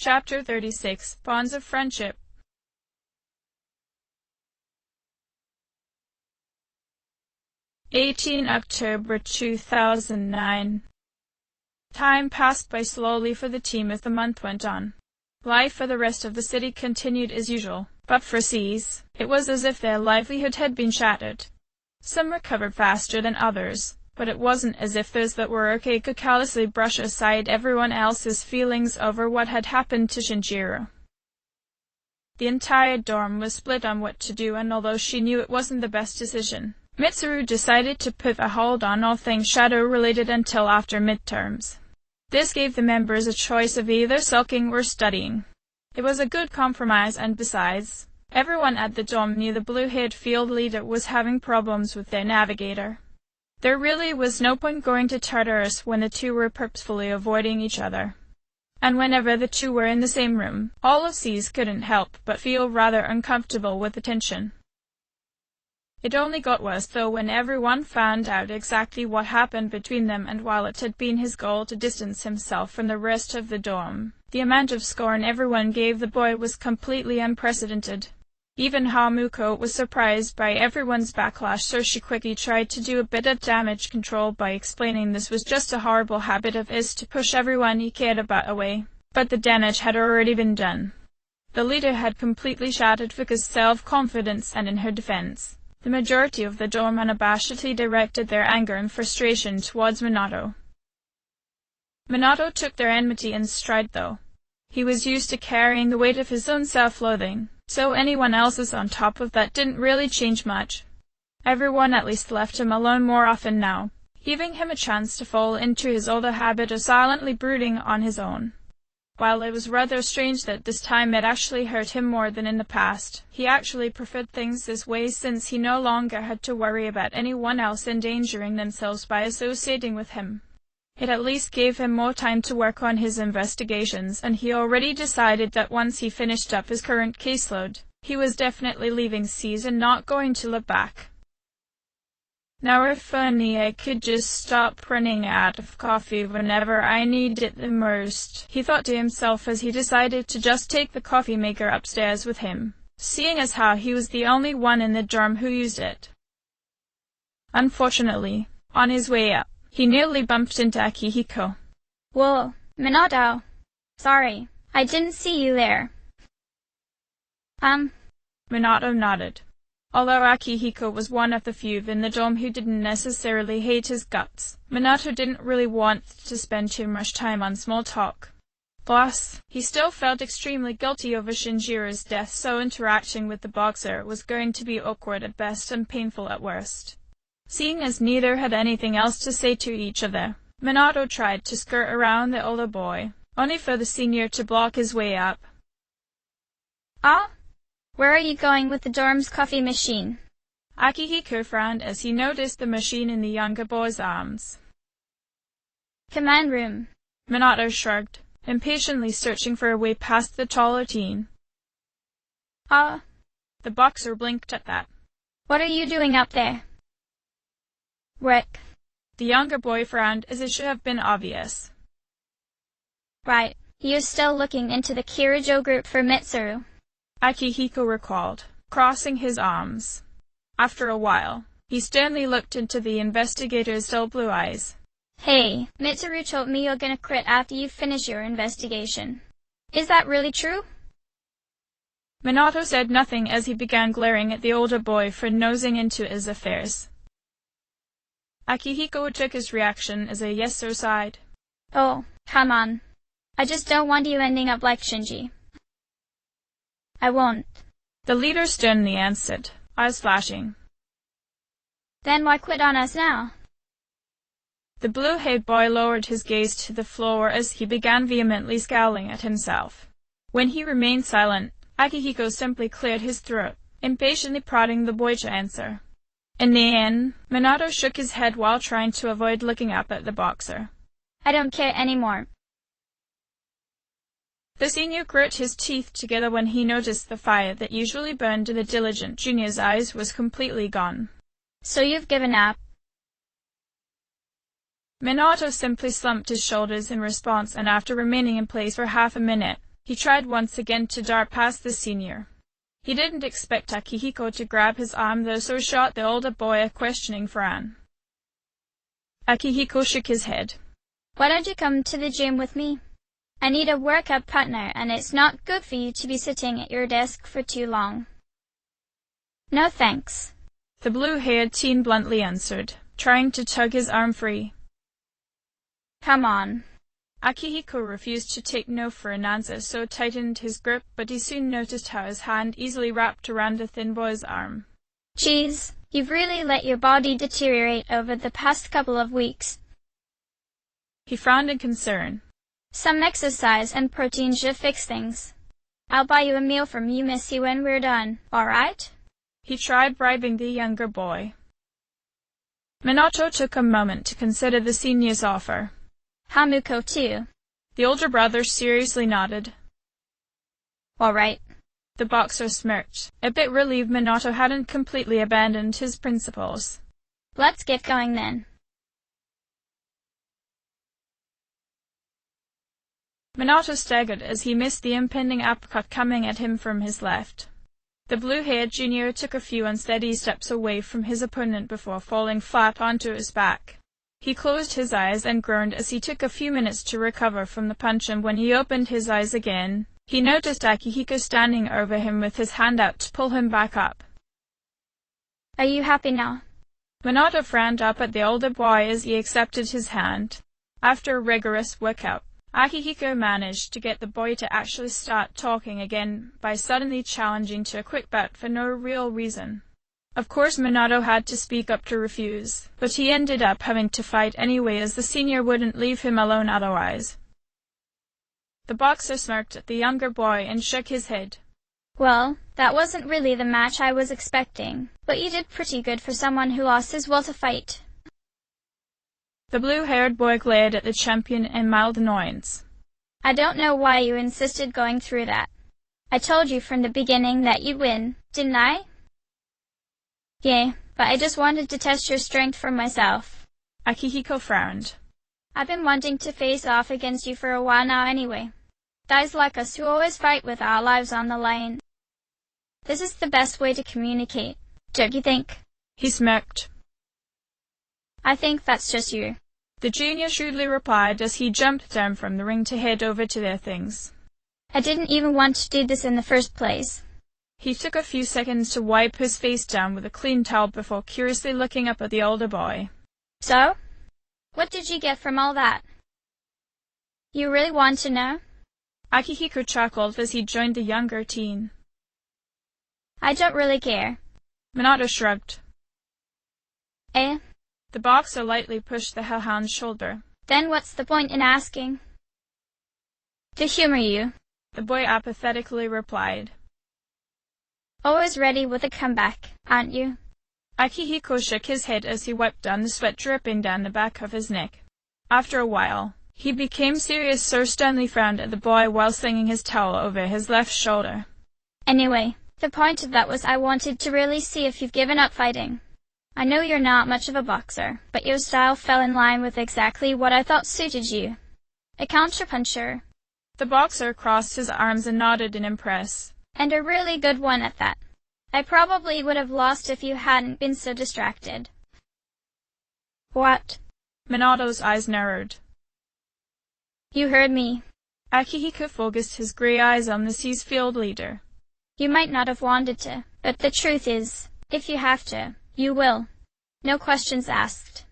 Chapter 36, Bonds of Friendship. October 2009. Time passed by slowly for the team as the month went on. Life for the rest of the city continued as usual, but for C's, it was as if their livelihood had been shattered. Some recovered faster than others, but it wasn't as if those that were okay could callously brush aside everyone else's feelings over what had happened to Shinjiro. The entire dorm was split on what to do, and although she knew it wasn't the best decision, Mitsuru decided to put a hold on all things shadow-related until after midterms. This gave the members a choice of either sulking or studying. It was a good compromise, and besides, everyone at the dorm knew the blue-haired field leader was having problems with their navigator. There really was no point going to Tartarus when the two were purposefully avoiding each other. And whenever the two were in the same room, all of C's couldn't help but feel rather uncomfortable with the tension. It only got worse though when everyone found out exactly what happened between them, and while it had been his goal to distance himself from the rest of the dorm, the amount of scorn everyone gave the boy was completely unprecedented. Even Hamuko was surprised by everyone's backlash, so she quickly tried to do a bit of damage control by explaining this was just a horrible habit of his to push everyone he cared about away. But the damage had already been done. The leader had completely shattered Fuka's self-confidence, and in her defense, the majority of the dorm unabashedly directed their anger and frustration towards Minato. Minato took their enmity in stride though. He was used to carrying the weight of his own self-loathing, so anyone else's on top of that didn't really change much. Everyone at least left him alone more often now, giving him a chance to fall into his older habit of silently brooding on his own. While it was rather strange that this time it actually hurt him more than in the past, he actually preferred things this way since he no longer had to worry about anyone else endangering themselves by associating with him. It at least gave him more time to work on his investigations, and he already decided that once he finished up his current caseload, he was definitely leaving C's and not going to look back. Now if only I could just stop running out of coffee whenever I need it the most, he thought to himself as he decided to just take the coffee maker upstairs with him, seeing as how he was the only one in the dorm who used it. Unfortunately, on his way up, he nearly bumped into Akihiko. Whoa, Minato. Sorry, I didn't see you there. Minato nodded. Although Akihiko was one of the few in the dorm who didn't necessarily hate his guts, Minato didn't really want to spend too much time on small talk. Plus, he still felt extremely guilty over Shinjiro's death, so interacting with the boxer was going to be awkward at best and painful at worst. Seeing as neither had anything else to say to each other, Minato tried to skirt around the older boy, only for the senior to block his way up. Where are you going with the dorm's coffee machine? Akihiko frowned as he noticed the machine in the younger boy's arms. Command room. Minato shrugged, impatiently searching for a way past the taller teen. The boxer blinked at that. What are you doing up there? Rick. The younger boy frowned, as it should have been obvious. Right, you're still looking into the Kirijo group for Mitsuru. Akihiko recalled, crossing his arms. After a while, he sternly looked into the investigator's dull blue eyes. Hey, Mitsuru told me you're gonna quit after you finish your investigation. Is that really true? Minato said nothing as he began glaring at the older boy for nosing into his affairs. Akihiko took his reaction as a yes-sir sighed. Oh, come on. I just don't want you ending up like Shinji. I won't. The leader sternly answered, eyes flashing. Then why quit on us now? The blue-haired boy lowered his gaze to the floor as he began vehemently scowling at himself. When he remained silent, Akihiko simply cleared his throat, impatiently prodding the boy to answer. In the end, Minato shook his head while trying to avoid looking up at the boxer. I don't care anymore. The senior grit his teeth together when he noticed the fire that usually burned in the diligent junior's eyes was completely gone. So you've given up? Minato simply slumped his shoulders in response, and after remaining in place for half a minute, He tried once again to dart past the senior. He didn't expect Akihiko to grab his arm though, so shot the older boy a questioning frown. Akihiko shook his head. Why don't you come to the gym with me? I need a workout partner, and it's not good for you to be sitting at your desk for too long. No thanks, the blue-haired teen bluntly answered, trying to tug his arm free. Come on. Akihiko refused to take no for an answer, so tightened his grip, but he soon noticed how his hand easily wrapped around the thin boy's arm. Geez, you've really let your body deteriorate over the past couple of weeks. He frowned in concern. Some exercise and protein should fix things. I'll buy you a meal from Missy when we're done, alright? He tried bribing the younger boy. Minato took a moment to consider the senior's offer. Hamuko too. The older brother seriously nodded. Alright. The boxer smirked, a bit relieved Minato hadn't completely abandoned his principles. Let's get going then. Minato staggered as he missed the impending uppercut coming at him from his left. The blue-haired junior took a few unsteady steps away from his opponent before falling flat onto his back. He closed his eyes and groaned as he took a few minutes to recover from the punch, and when he opened his eyes again, he noticed Akihiko standing over him with his hand out to pull him back up. Are you happy now? Minato frowned up at the older boy as he accepted his hand. After a rigorous workout, Akihiko managed to get the boy to actually start talking again by suddenly challenging to a quick bet for no real reason. Of course Minato had to speak up to refuse, but he ended up having to fight anyway as the senior wouldn't leave him alone otherwise. The boxer smirked at the younger boy and shook his head. Well, that wasn't really the match I was expecting, but you did pretty good for someone who lost his will to fight. The blue-haired boy glared at the champion in mild annoyance. I don't know why you insisted going through that. I told you from the beginning that you'd win, didn't I? Yeah, but I just wanted to test your strength for myself. Akihiko frowned. I've been wanting to face off against you for a while now anyway. Guys like us who always fight with our lives on the line. This is the best way to communicate, don't you think? He smirked. I think that's just you. The junior shrewdly replied as he jumped down from the ring to head over to their things. I didn't even want to do this in the first place. He took a few seconds to wipe his face down with a clean towel before curiously looking up at the older boy. So? What did you get from all that? You really want to know? Akihiko chuckled as he joined the younger teen. I don't really care. Minato shrugged. Eh? The boxer lightly pushed the hellhound's shoulder. Then what's the point in asking? To humor you, the boy apathetically replied. Always ready with a comeback, aren't you? Akihiko shook his head as he wiped down the sweat dripping down the back of his neck. After a while, he became serious, so sternly frowned at the boy while slinging his towel over his left shoulder. Anyway, the point of that was I wanted to really see if you've given up fighting. I know you're not much of a boxer, but your style fell in line with exactly what I thought suited you. A counterpuncher. The boxer crossed his arms and nodded in impress. And a really good one at that. I probably would have lost if you hadn't been so distracted. What? Minato's eyes narrowed. You heard me. Akihiko focused his grey eyes on the C's field leader. You might not have wanted to, but the truth is, if you have to, you will. No questions asked.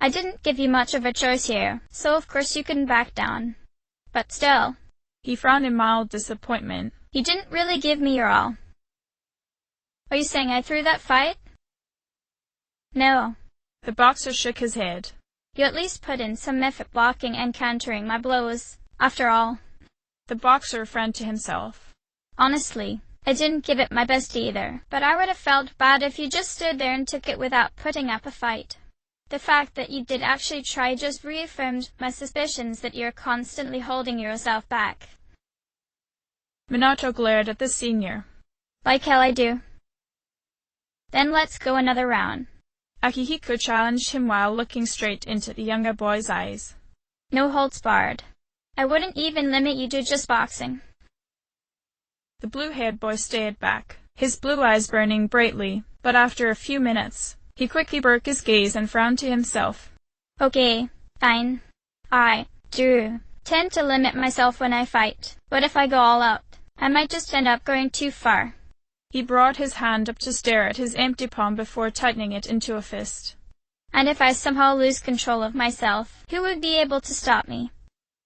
I didn't give you much of a choice here, so of course you couldn't back down. But still. He frowned in mild disappointment. You didn't really give me your all. Are you saying I threw that fight? No. The boxer shook his head. You at least put in some effort blocking and countering my blows, after all. The boxer frowned to himself. Honestly, I didn't give it my best either, but I would have felt bad if you just stood there and took it without putting up a fight. The fact that you did actually try just reaffirmed my suspicions that you're constantly holding yourself back. Minato glared at the senior. Like hell I do. Then let's go another round. Akihiko challenged him while looking straight into the younger boy's eyes. No holds barred. I wouldn't even limit you to just boxing. The blue-haired boy stared back, his blue eyes burning brightly, but after a few minutes, he quickly broke his gaze and frowned to himself. Okay, fine. I do tend to limit myself when I fight, but if I go all out, I might just end up going too far. He brought his hand up to stare at his empty palm before tightening it into a fist. And if I somehow lose control of myself, who would be able to stop me?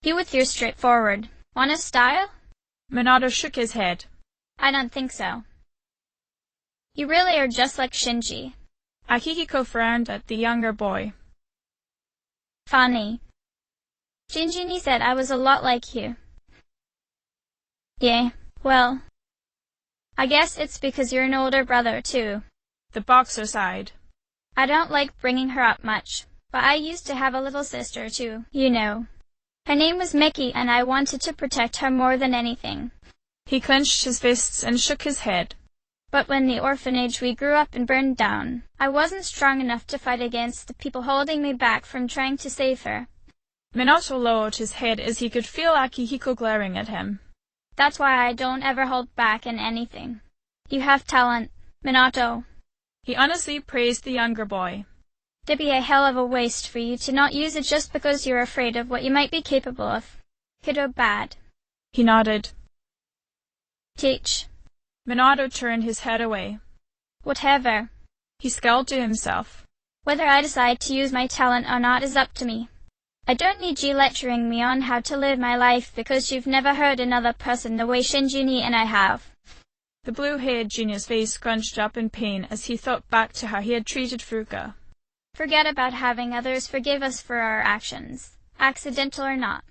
You with your straightforward, honest style? Minato shook his head. I don't think so. You really are just like Shinji. Akihiko frowned at the younger boy. Funny. Shinji said I was a lot like you. Yeah, well, I guess it's because you're an older brother, too. The boxer sighed. I don't like bringing her up much, but I used to have a little sister, too, you know. Her name was Mickey, and I wanted to protect her more than anything. He clenched his fists and shook his head. But when the orphanage we grew up in burned down, I wasn't strong enough to fight against the people holding me back from trying to save her. Minato lowered his head as he could feel Akihiko glaring at him. That's why I don't ever hold back in anything. You have talent, Minato. He honestly praised the younger boy. It'd be a hell of a waste for you to not use it just because you're afraid of what you might be capable of, good or bad. He nodded. Teach. Minato turned his head away. Whatever. He scowled to himself. Whether I decide to use my talent or not is up to me. I don't need you lecturing me on how to live my life because you've never hurt another person the way Shinji and I have. The blue-haired junior's face scrunched up in pain as he thought back to how he had treated Furuka. Forget about having others forgive us for our actions, accidental or not.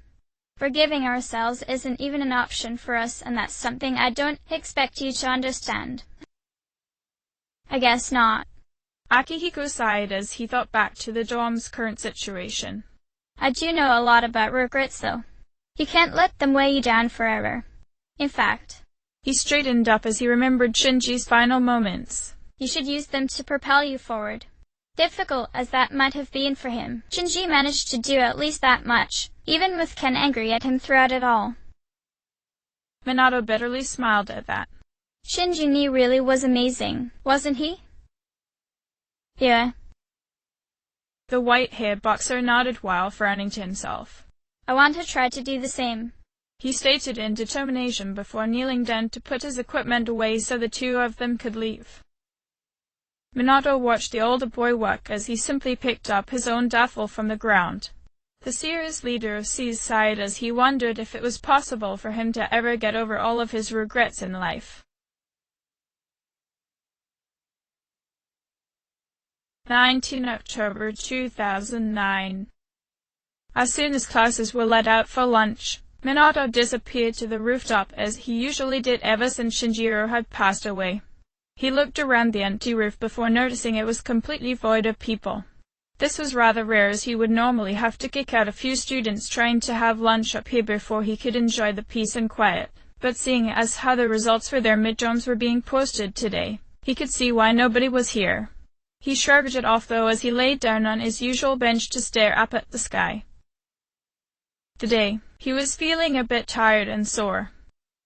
Forgiving ourselves isn't even an option for us, and that's something I don't expect you to understand. I guess not. Akihiko sighed as he thought back to the dorm's current situation. I do know a lot about regrets, though. You can't let them weigh you down forever. In fact, he straightened up as he remembered Shinji's final moments. You should use them to propel you forward. Difficult as that might have been for him, Shinji managed to do at least that much, even with Ken angry at him throughout it all. Minato bitterly smiled at that. Shinji really was amazing, wasn't he? Yeah. The white-haired boxer nodded while frowning to himself. I want to try to do the same, he stated in determination before kneeling down to put his equipment away so the two of them could leave. Minato watched the older boy work as he simply picked up his own duffel from the ground. The serious leader of C's sighed as he wondered if it was possible for him to ever get over all of his regrets in life. 19 October 2009. As soon as classes were let out for lunch, Minato disappeared to the rooftop as he usually did ever since Shinjiro had passed away. He looked around the empty roof before noticing it was completely void of people. This was rather rare as he would normally have to kick out a few students trying to have lunch up here before he could enjoy the peace and quiet. But seeing as how the results for their midterms were being posted today, he could see why nobody was here. He shrugged it off though as he laid down on his usual bench to stare up at the sky. Today, he was feeling a bit tired and sore.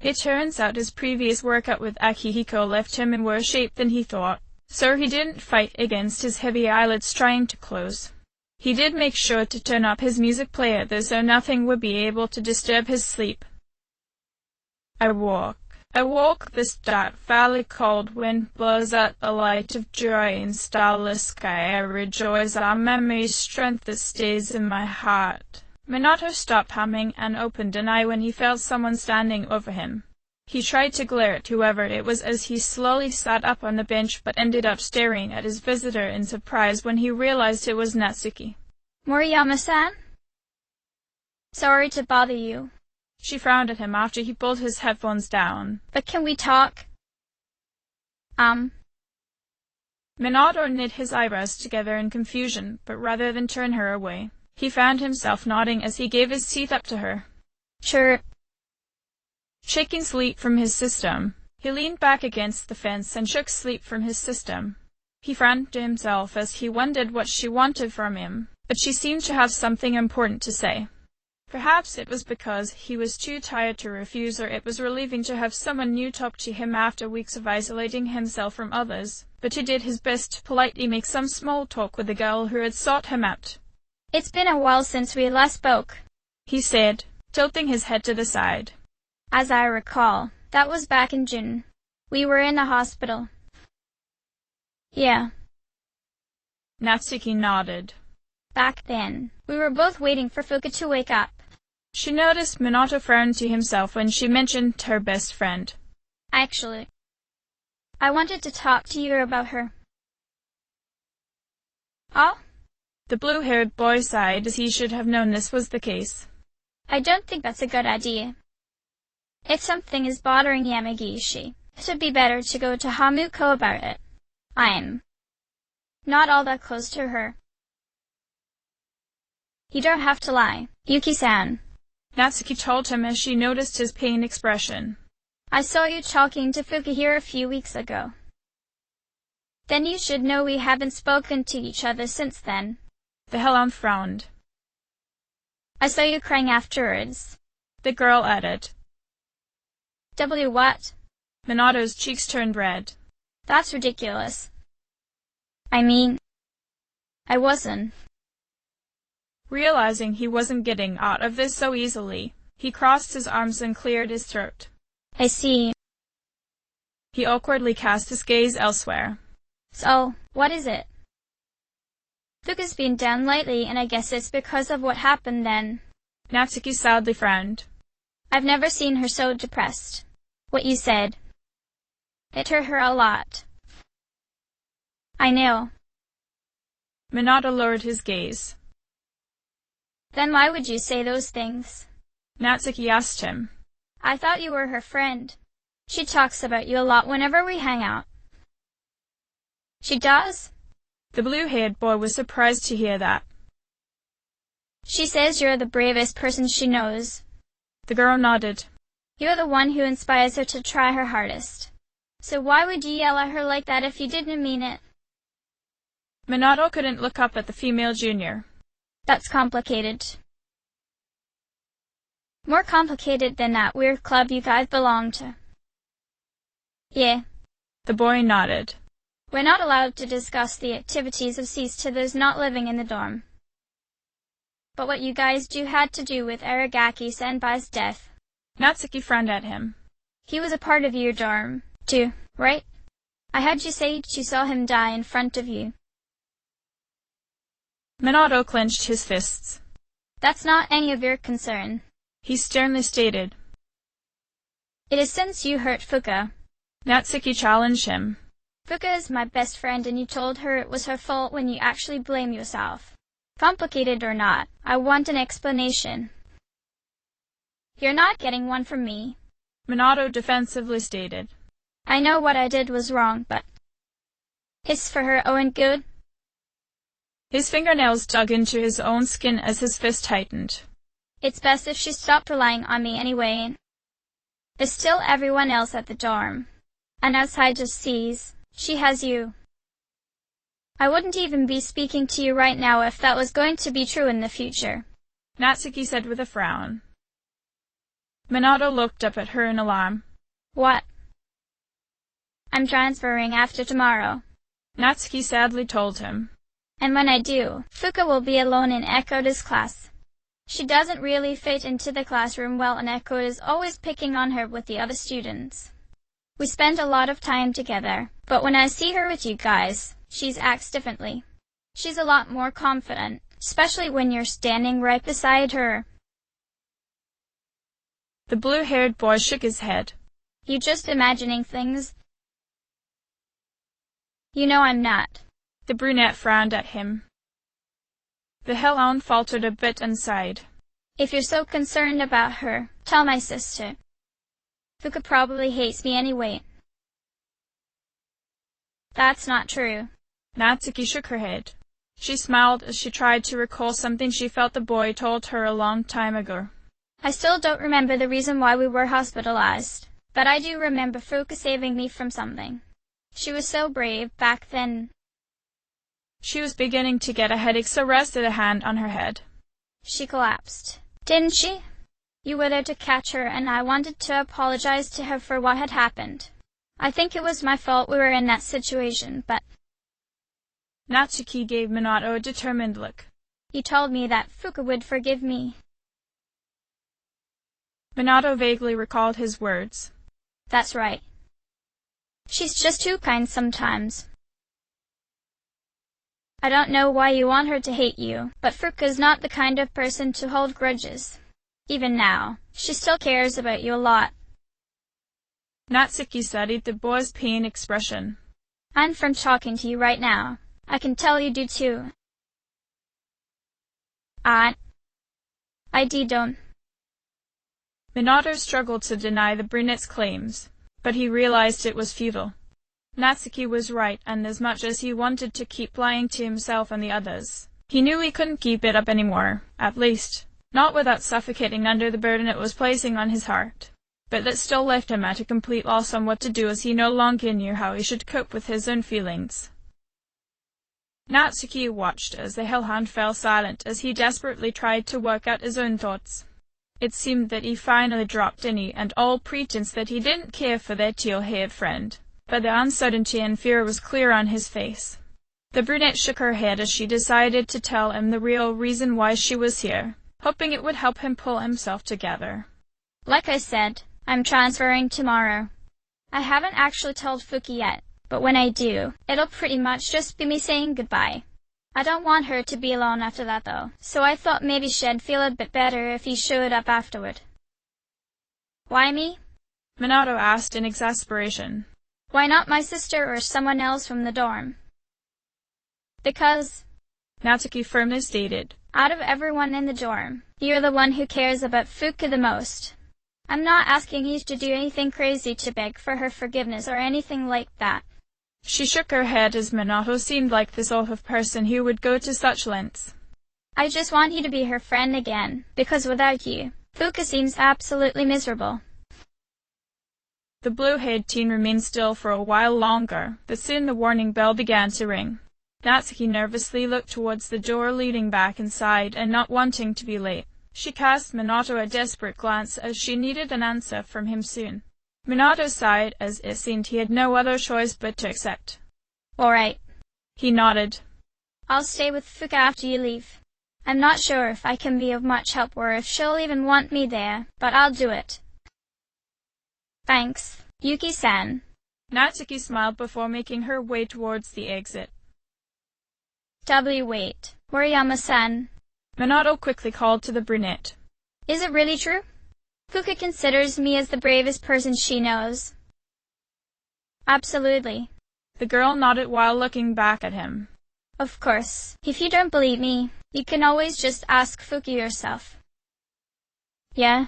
It turns out his previous workout with Akihiko left him in worse shape than he thought, so he didn't fight against his heavy eyelids trying to close. He did make sure to turn up his music player though so nothing would be able to disturb his sleep. I woke, this dark valley cold wind blows out the light of joy in starless sky. I rejoice our memory's strength that stays in my heart. Minato stopped humming and opened an eye when he felt someone standing over him. He tried to glare at whoever it was as he slowly sat up on the bench but ended up staring at his visitor in surprise when he realized it was Natsuki. Moriyama-san? Sorry to bother you. She frowned at him after he pulled his headphones down. But can we talk? Minato knit his eyebrows together in confusion, but rather than turn her away, he found himself nodding as he gave his teeth up to her. Sure. Shaking sleep from his system, he leaned back against the fence and shook sleep from his system. He frowned to himself as he wondered what she wanted from him, but she seemed to have something important to say. Perhaps it was because he was too tired to refuse, or it was relieving to have someone new talk to him after weeks of isolating himself from others, but he did his best to politely make some small talk with the girl who had sought him out. "It's been a while since we last spoke," he said, tilting his head to the side. "As I recall, that was back in June. We were in the hospital." "Yeah." Natsuki nodded. "Back then, we were both waiting for Fuka to wake up." She noticed Minato frown to himself when she mentioned her best friend. "Actually, I wanted to talk to you about her." "Oh?" The blue-haired boy sighed, as he should have known this was the case. "I don't think that's a good idea. If something is bothering Yamagishi, it would be better to go to Hamuko about it. I'm not all that close to her." "You don't have to lie, Yuki-san," Natsuki told him as she noticed his pained expression. "I saw you talking to Fuka here a few weeks ago. Then you should know we haven't spoken to each other since then." The Helon frowned. "I saw you crying afterwards," the girl added. What?" Minato's cheeks turned red. "That's ridiculous. I mean, I wasn't." Realizing he wasn't getting out of this so easily, he crossed his arms and cleared his throat. "I see." He awkwardly cast his gaze elsewhere. "So, what is it?" "Fuka's been down lately, and I guess it's because of what happened then." Natsuki sadly frowned. "I've never seen her so depressed. What you said, it hurt her a lot." "I know." Minato lowered his gaze. "Then why would you say those things?" Natsuki asked him. "I thought you were her friend. She talks about you a lot whenever we hang out." "She does?" The blue-haired boy was surprised to hear that. "She says you're the bravest person she knows." The girl nodded. "You're the one who inspires her to try her hardest. So why would you yell at her like that if you didn't mean it?" Minato couldn't look up at the female junior. "That's complicated. More complicated than that weird club you guys belong to." "Yeah." The boy nodded. "We're not allowed to discuss the activities of Cease to those not living in the dorm. But what you guys do had to do with Aragaki-senpai's death." Natsuki frowned at him. "He was a part of your dorm, too, right? I heard you say you saw him die in front of you." Minato clenched his fists. "That's not any of your concern," he sternly stated. "It is since you hurt Fuka." Natsuki challenged him. "Fuka is my best friend, and you told her it was her fault when you actually blame yourself. Complicated or not, I want an explanation." "You're not getting one from me," Minato defensively stated. "I know what I did was wrong, but it's for her own good." His fingernails dug into his own skin as his fist tightened. "It's best if she stopped relying on me anyway. There's still everyone else at the dorm, and outside just sees, she has you. I wouldn't even be speaking to you right now if that was going to be true in the future," Natsuki said with a frown. Minato looked up at her in alarm. "What?" "I'm transferring after tomorrow," Natsuki sadly told him. "And when I do, Fuka will be alone in Ekoda's class. She doesn't really fit into the classroom well, and Ekoda is always picking on her with the other students. We spend a lot of time together, but when I see her with you guys, she acts differently. She's a lot more confident, especially when you're standing right beside her." The blue-haired boy shook his head. "You just imagining things." "You know I'm not." The brunette frowned at him. The Helon faltered a bit and sighed. "If you're so concerned about her, tell my sister. Fuka probably hates me anyway." "That's not true." Natsuki shook her head. She smiled as she tried to recall something she felt the boy told her a long time ago. "I still don't remember the reason why we were hospitalized, but I do remember Fuka saving me from something. She was so brave back then." She was beginning to get a headache, so rested a hand on her head. "She collapsed. Didn't she? You were there to catch her, and I wanted to apologize to her for what had happened. I think it was my fault we were in that situation, but Natsuki gave Minato a determined look. You told me that Fuka would forgive me. Minato vaguely recalled his words. That's right. She's just too kind sometimes. I don't know why you want her to hate you, but Fuka's not the kind of person to hold grudges. Even now, she still cares about you a lot. Natsuki studied the boy's pained expression. I'm from talking to you right now. I can tell you do too. I don't. Minato struggled to deny the brunette's claims, but he realized it was futile. Natsuki was right, and as much as he wanted to keep lying to himself and the others, he knew he couldn't keep it up anymore, at least, not without suffocating under the burden it was placing on his heart. But that still left him at a complete loss on what to do, as he no longer knew how he should cope with his own feelings. Natsuki watched as the hellhound fell silent as he desperately tried to work out his own thoughts. It seemed that he finally dropped any and all pretense that he didn't care for their teal-haired friend, but the uncertainty and fear was clear on his face. The brunette shook her head as she decided to tell him the real reason why she was here, hoping it would help him pull himself together. Like I said, I'm transferring tomorrow. I haven't actually told Fuki yet, but when I do, it'll pretty much just be me saying goodbye. I don't want her to be alone after that though, so I thought maybe she'd feel a bit better if he showed up afterward. Why me? Minato asked in exasperation. Why not my sister or someone else from the dorm? Because, Natsuki firmly stated, out of everyone in the dorm, you're the one who cares about Fuka the most. I'm not asking you to do anything crazy to beg for her forgiveness or anything like that. She shook her head as Minato seemed like the sort of person who would go to such lengths. I just want you to be her friend again, because without you, Fuka seems absolutely miserable. The blue-haired teen remained still for a while longer, but soon the warning bell began to ring. Natsuki nervously looked towards the door leading back inside, and not wanting to be late, she cast Minato a desperate glance as she needed an answer from him soon. Minato sighed as it seemed he had no other choice but to accept. All right. He nodded. I'll stay with Fuka after you leave. I'm not sure if I can be of much help or if she'll even want me there, but I'll do it. Thanks, Yuki-san. Natsuki smiled before making her way towards the exit. Wait, Moriyama-san. Minato quickly called to the brunette. Is it really true? Fuka considers me as the bravest person she knows. Absolutely. The girl nodded while looking back at him. Of course. If you don't believe me, you can always just ask Fuka yourself. Yeah?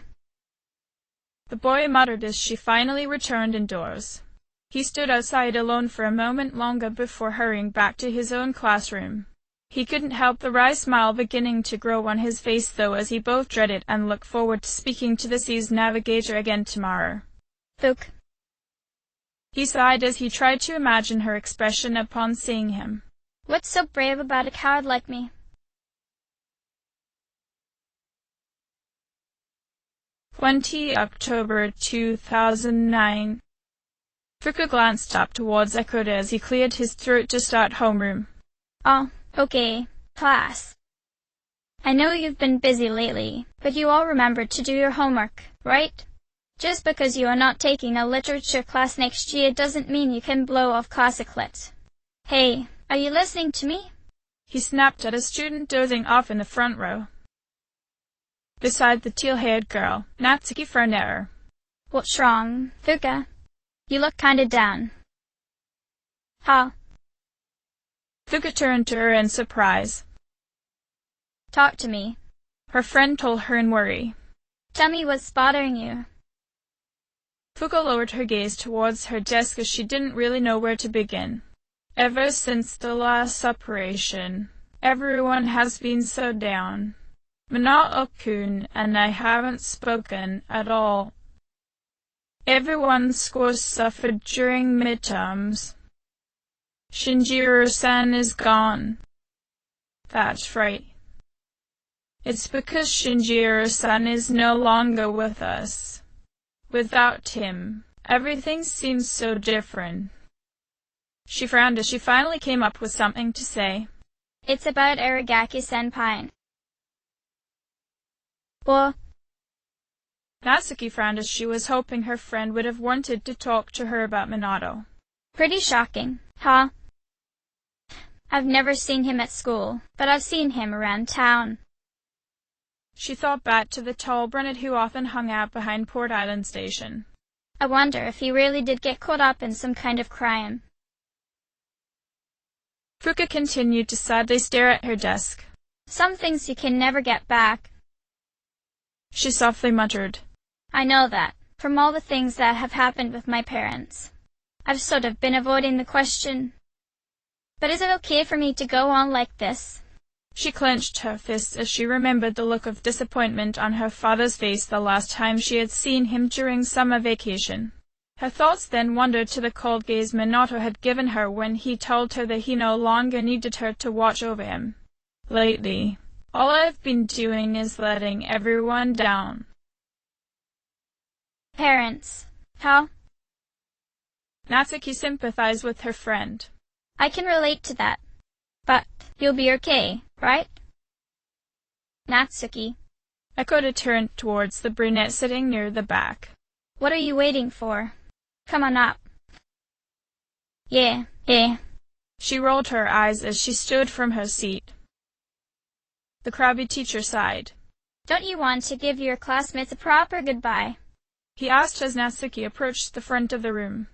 The boy muttered as she finally returned indoors. He stood outside alone for a moment longer before hurrying back to his own classroom. He couldn't help the wry smile beginning to grow on his face though, as he both dreaded and looked forward to speaking to the sea's navigator again tomorrow. Fuka. He sighed as he tried to imagine her expression upon seeing him. What's so brave about a coward like me? October 2009. Fuka glanced up towards Ekota as he cleared his throat to start homeroom. Oh, okay, class. I know you've been busy lately, but you all remembered to do your homework, right? Just because you are not taking a literature class next year doesn't mean you can blow off classic lit. Hey, are you listening to me? He snapped at a student dozing off in the front row. Beside the teal-haired girl, Natsuki for an error. What's wrong, Fuka? You look kinda down. Huh? Fuka turned to her in surprise. Talk to me. Her friend told her in worry. Tell me what's bothering you. Fuka lowered her gaze towards her desk as she didn't really know where to begin. Ever since the last operation, everyone has been so down. Minato-kun and I haven't spoken at all. Everyone's scores suffered during midterms. Shinjiro-san is gone. That's right. It's because Shinji, our son, is no longer with us. Without him, everything seems so different. She frowned as she finally came up with something to say. It's about Aragaki-senpai. Well, Natsuki frowned as she was hoping her friend would have wanted to talk to her about Minato. Pretty shocking, huh? I've never seen him at school, but I've seen him around town. She thought back to the tall brunette who often hung out behind Port Island Station. I wonder if he really did get caught up in some kind of crime. Fuka continued to sadly stare at her desk. Some things you can never get back. She softly muttered. I know that, from all the things that have happened with my parents. I've sort of been avoiding the question. But is it okay for me to go on like this? She clenched her fists as she remembered the look of disappointment on her father's face the last time she had seen him during summer vacation. Her thoughts then wandered to the cold gaze Minato had given her when he told her that he no longer needed her to watch over him. Lately, all I've been doing is letting everyone down. Parents, how? Natsuki sympathized with her friend. I can relate to that. But you'll be okay, right? Natsuki Akoda turned towards the brunette sitting near the back. What are you waiting for? Come on up. Yeah. She rolled her eyes as she stood from her seat. The crabby teacher sighed. Don't you want to give your classmates a proper goodbye? He asked as Natsuki approached the front of the room.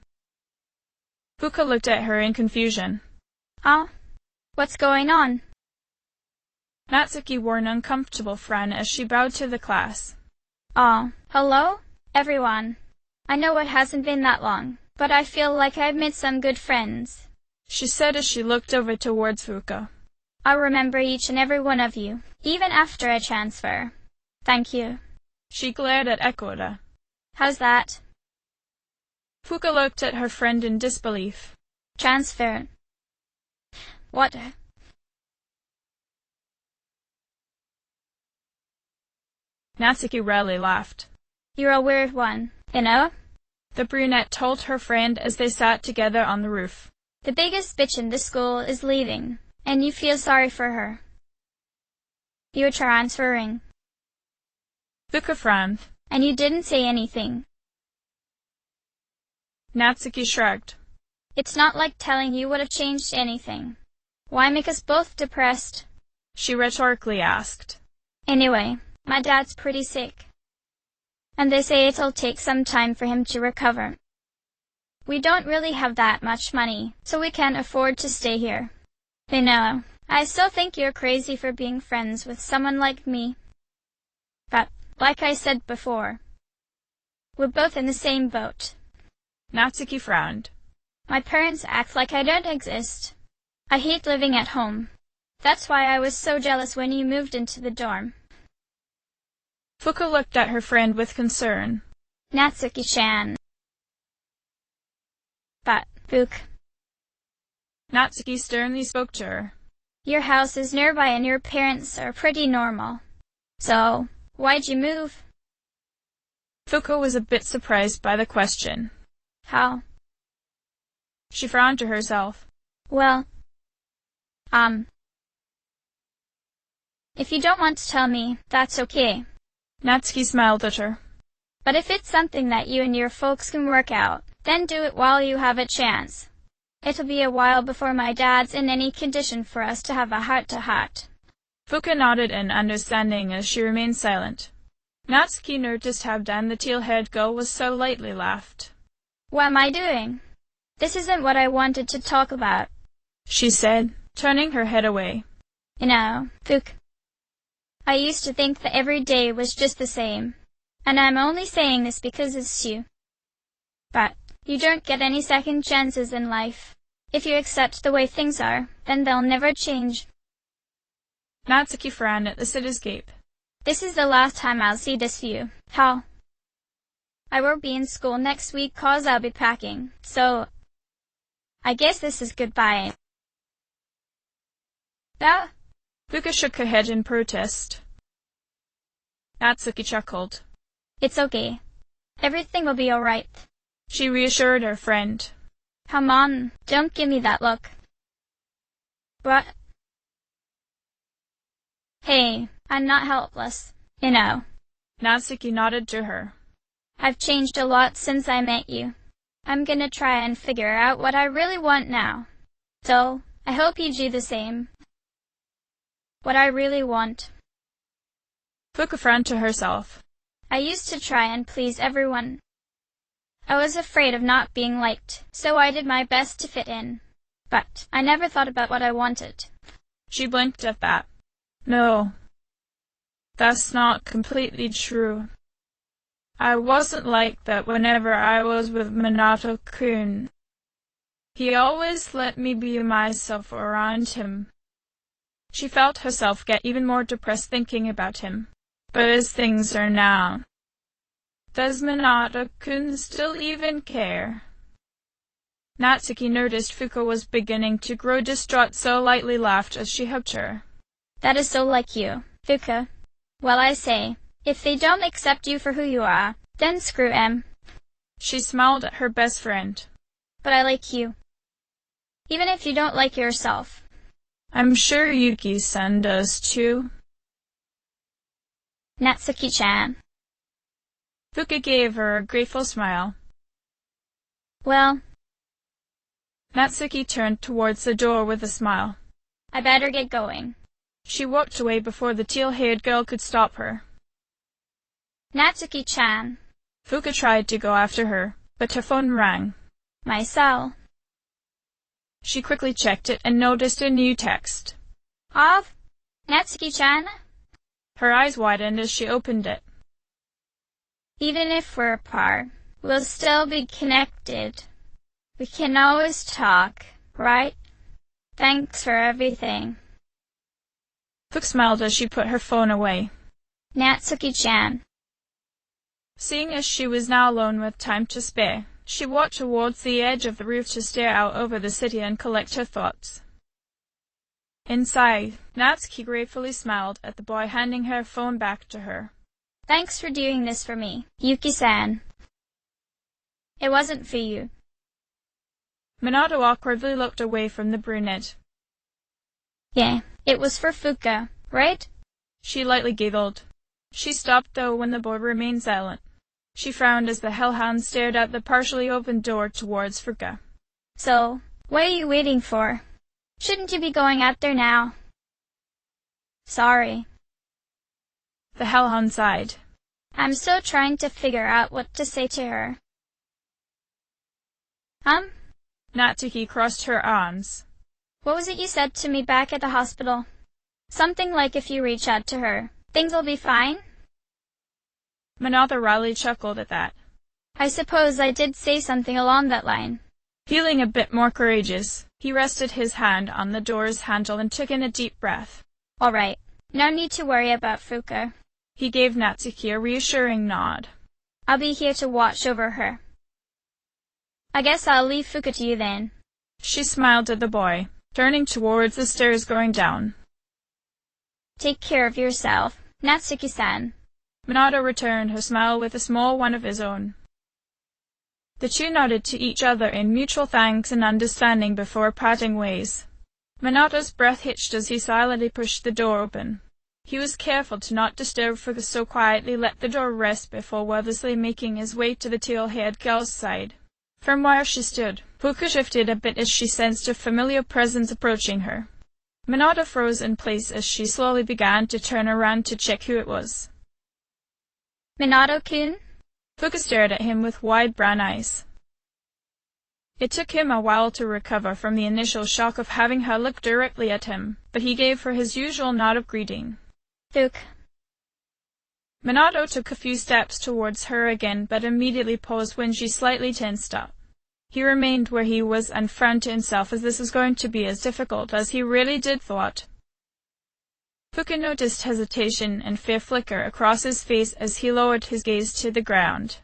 Fuka looked at her in confusion. Huh? What's going on? Natsuki wore an uncomfortable frown as she bowed to the class. Hello, everyone. I know it hasn't been that long, but I feel like I've made some good friends, she said as she looked over towards Fuka. I'll remember each and every one of you, even after I transfer. Thank you. She glared at Akoda. How's that? Fuka looked at her friend in disbelief. Transfer? What? Natsuki rarely laughed. You're a weird one, you know? The brunette told her friend as they sat together on the roof. The biggest bitch in the school is leaving, and you feel sorry for her. You're transferring. Fuka frowned. And you didn't say anything. Natsuki shrugged. It's not like telling you would have changed anything. Why make us both depressed? She rhetorically asked. Anyway, my dad's pretty sick. And they say it'll take some time for him to recover. We don't really have that much money, so we can't afford to stay here. You know, I still think you're crazy for being friends with someone like me. But, like I said before, we're both in the same boat. Natsuki frowned. My parents act like I don't exist. I hate living at home. That's why I was so jealous when you moved into the dorm. Fuka looked at her friend with concern. Natsuki-chan. But, Fuka. Natsuki sternly spoke to her. Your house is nearby and your parents are pretty normal. So, why'd you move? Fuka was a bit surprised by the question. How? She frowned to herself. Well, if you don't want to tell me, that's okay. Natsuki smiled at her. But if it's something that you and your folks can work out, then do it while you have a chance. It'll be a while before my dad's in any condition for us to have a heart-to-heart. Fuka nodded in understanding as she remained silent. Natsuki noticed how Dan the teal-haired girl was so lightly laughed. What am I doing? This isn't what I wanted to talk about, she said, turning her head away. You know, Fuka, I used to think that every day was just the same, and I'm only saying this because it's you. But you don't get any second chances in life. If you accept the way things are, then they'll never change. Natsuki frowned at the cityscape. This is the last time I'll see this view. How? I won't be in school next week 'cause I'll be packing, so I guess this is goodbye. That? Fuka shook her head in protest. Natsuki chuckled. It's okay. Everything will be all right. She reassured her friend. Come on, don't give me that look. But... Hey, I'm not helpless, you know. Natsuki nodded to her. I've changed a lot since I met you. I'm gonna try and figure out what I really want now. So, I hope you do the same. What I really want. Fuka frowned to herself. I used to try and please everyone. I was afraid of not being liked, so I did my best to fit in. But I never thought about what I wanted. She blinked at that. No, that's not completely true. I wasn't like that whenever I was with Minato-kun. He always let me be myself around him. She felt herself get even more depressed thinking about him. But as things are now, does Minato-kun still even care? Natsuki noticed Fuka was beginning to grow distraught, so lightly laughed as she hugged her. That is so like you, Fuka. Well, I say, if they don't accept you for who you are, then screw 'em. She smiled at her best friend. But I like you. Even if you don't like yourself. I'm sure Yuki-san does too. Natsuki-chan. Fuka gave her a grateful smile. Well... Natsuki turned towards the door with a smile. I better get going. She walked away before the teal-haired girl could stop her. Natsuki-chan. Fuka tried to go after her, but her phone rang. My cell. She quickly checked it and noticed a new text. Of? Natsuki-chan? Her eyes widened as she opened it. Even if we're apart, we'll still be connected. We can always talk, right? Thanks for everything. Fuka smiled as she put her phone away. Natsuki-chan. Seeing as she was now alone with time to spare, she walked towards the edge of the roof to stare out over the city and collect her thoughts. Inside, Natsuki gratefully smiled at the boy handing her phone back to her. Thanks for doing this for me, Yuki-san. It wasn't for you. Minato awkwardly looked away from the brunette. Yeah, it was for Fuka, right? She lightly giggled. She stopped though when the boy remained silent. She frowned as the hellhound stared out the partially opened door towards Fuka. So, what are you waiting for? Shouldn't you be going out there now? Sorry. The hellhound sighed. I'm still trying to figure out what to say to her. Natsuki crossed her arms. What was it you said to me back at the hospital? Something like if you reach out to her, things will be fine? Minato wryly chuckled at that. I suppose I did say something along that line. Feeling a bit more courageous, he rested his hand on the door's handle and took in a deep breath. All right, no need to worry about Fuka. He gave Natsuki a reassuring nod. I'll be here to watch over her. I guess I'll leave Fuka to you then. She smiled at the boy, turning towards the stairs going down. Take care of yourself, Natsuki-san. Minato returned her smile with a small one of his own. The two nodded to each other in mutual thanks and understanding before parting ways. Minato's breath hitched as he silently pushed the door open. He was careful to not disturb Fuka, so quietly let the door rest before wordlessly making his way to the teal-haired girl's side. From where she stood, Fuka shifted a bit as she sensed a familiar presence approaching her. Minato froze in place as she slowly began to turn around to check who it was. Minato-kun? Fuka stared at him with wide brown eyes. It took him a while to recover from the initial shock of having her look directly at him, but he gave her his usual nod of greeting. Fuka. Minato took a few steps towards her again, but immediately paused when she slightly tensed up. He remained where he was and frowned to himself, as this was going to be as difficult as he really did thought. Fuka noticed hesitation and fear flicker across his face as he lowered his gaze to the ground.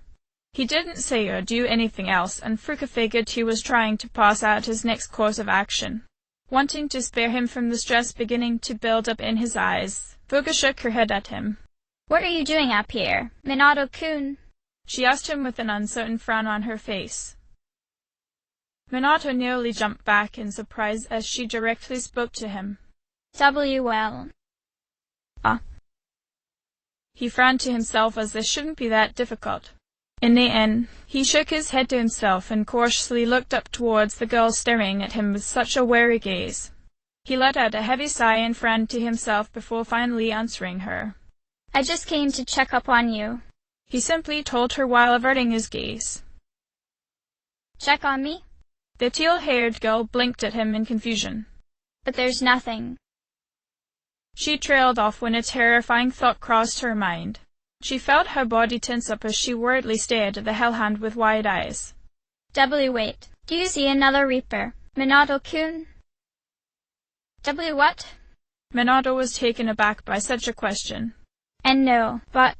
He didn't say or do anything else, and Fuka figured he was trying to pass out his next course of action. Wanting to spare him from the stress beginning to build up in his eyes, Fuka shook her head at him. What are you doing up here, Minato-kun? She asked him with an uncertain frown on her face. Minato nearly jumped back in surprise as she directly spoke to him. Well. He frowned to himself as this shouldn't be that difficult. In the end, he shook his head to himself and cautiously looked up towards the girl staring at him with such a wary gaze. He let out a heavy sigh and frowned to himself before finally answering her. I just came to check up on you. He simply told her while averting his gaze. Check on me? The teal-haired girl blinked at him in confusion. But there's nothing. She trailed off when a terrifying thought crossed her mind. She felt her body tense up as she worriedly stared at the hellhound with wide eyes. Wait. Do you see another Reaper, Minato-kun? What? Minato was taken aback by such a question. And no, but...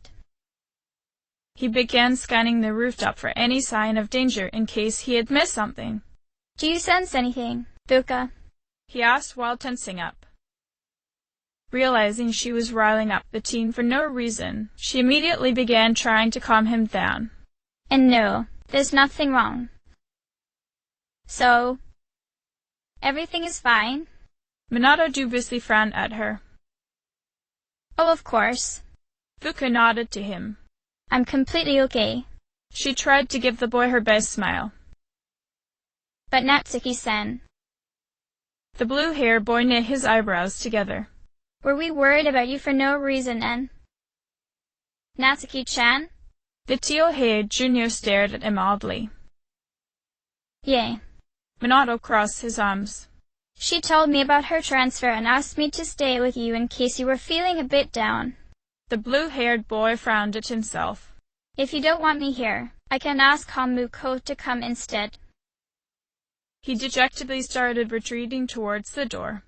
He began scanning the rooftop for any sign of danger in case he had missed something. Do you sense anything, Fuka? He asked while tensing up. Realizing she was riling up the teen for no reason, she immediately began trying to calm him down. And no, there's nothing wrong. So, everything is fine? Minato dubiously frowned at her. Oh, of course. Fuka nodded to him. I'm completely okay. She tried to give the boy her best smile. But Natsuki-san. The blue-haired boy knit his eyebrows together. Were we worried about you for no reason, and... Natsuki-chan? The teal-haired junior stared at him oddly. Yay. Minato crossed his arms. She told me about her transfer and asked me to stay with you in case you were feeling a bit down. The blue-haired boy frowned at himself. If you don't want me here, I can ask Hamuko to come instead. He dejectedly started retreating towards the door.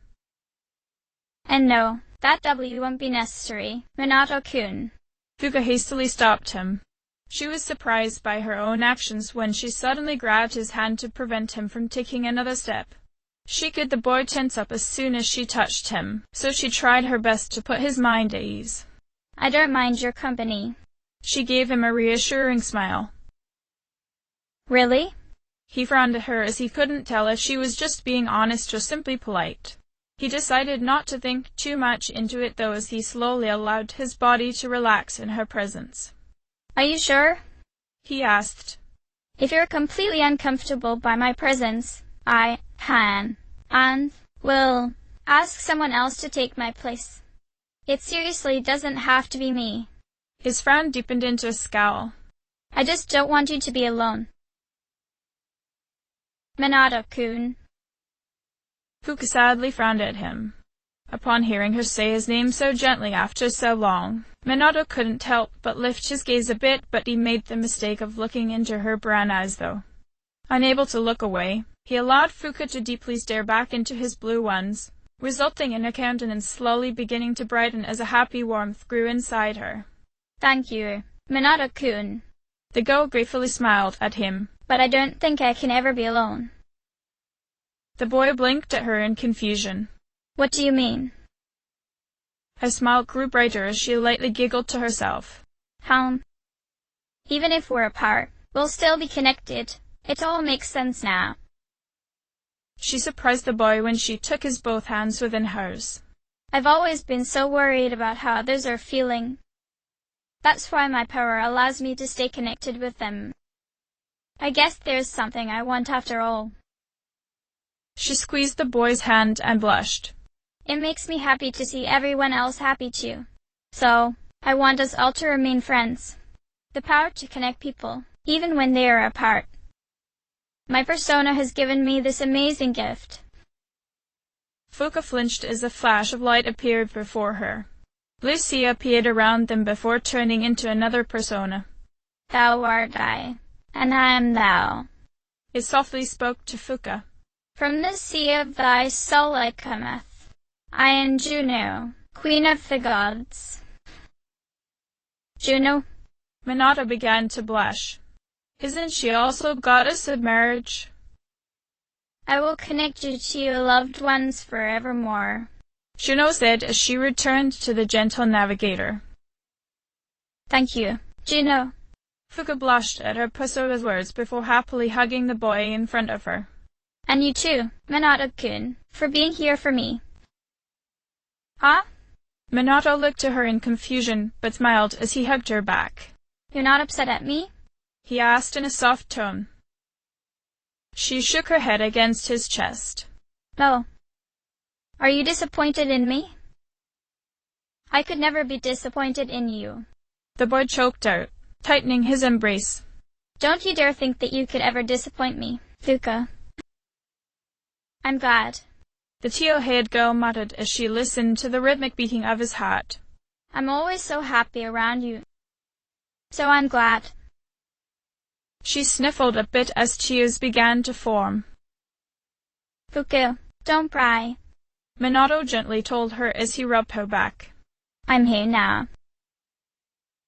And no, that W won't be necessary, Minato-kun. Fuka hastily stopped him. She was surprised by her own actions when she suddenly grabbed his hand to prevent him from taking another step. She could the boy tense up as soon as she touched him, so she tried her best to put his mind at ease. I don't mind your company. She gave him a reassuring smile. Really? He frowned at her as he couldn't tell if she was just being honest or simply polite. He decided not to think too much into it though as he slowly allowed his body to relax in her presence. Are you sure? He asked. If you're completely uncomfortable by my presence, I can and will ask someone else to take my place. It seriously doesn't have to be me. His frown deepened into a scowl. I just don't want you to be alone. Minato-kun. Fuka sadly frowned at him. Upon hearing her say his name so gently after so long, Minato couldn't help but lift his gaze a bit, but he made the mistake of looking into her brown eyes though. Unable to look away, he allowed Fuka to deeply stare back into his blue ones, resulting in her countenance slowly beginning to brighten as a happy warmth grew inside her. Thank you, Minato-kun. The girl gratefully smiled at him. But I don't think I can ever be alone. The boy blinked at her in confusion. What do you mean? Her smile grew brighter as she lightly giggled to herself. Even if we're apart, we'll still be connected. It all makes sense now. She surprised the boy when she took his both hands within hers. I've always been so worried about how others are feeling. That's why my power allows me to stay connected with them. I guess there's something I want after all. She squeezed the boy's hand and blushed. It makes me happy to see everyone else happy too. So, I want us all to remain friends. The power to connect people, even when they are apart. My persona has given me this amazing gift. Fuka flinched as a flash of light appeared before her. Lucia appeared around them before turning into another persona. Thou art I, and I am thou. It softly spoke to Fuka. From the sea of thy soul I cometh. I am Juno, queen of the gods. Juno? Minato began to blush. Isn't she also goddess of marriage? I will connect you to your loved ones forevermore, Juno said as she returned to the gentle navigator. Thank you, Juno. Fuka blushed at her Pusoga's words before happily hugging the boy in front of her. And you too, Minato-kun, for being here for me. Huh? Minato looked to her in confusion, but smiled as he hugged her back. You're not upset at me? He asked in a soft tone. She shook her head against his chest. No. Are you disappointed in me? I could never be disappointed in you. The boy choked out, tightening his embrace. Don't you dare think that you could ever disappoint me, Fuka. I'm glad. The teal-haired girl muttered as she listened to the rhythmic beating of his heart. I'm always so happy around you. So I'm glad. She sniffled a bit as tears began to form. Fuka, don't cry. Minato gently told her as he rubbed her back. I'm here now.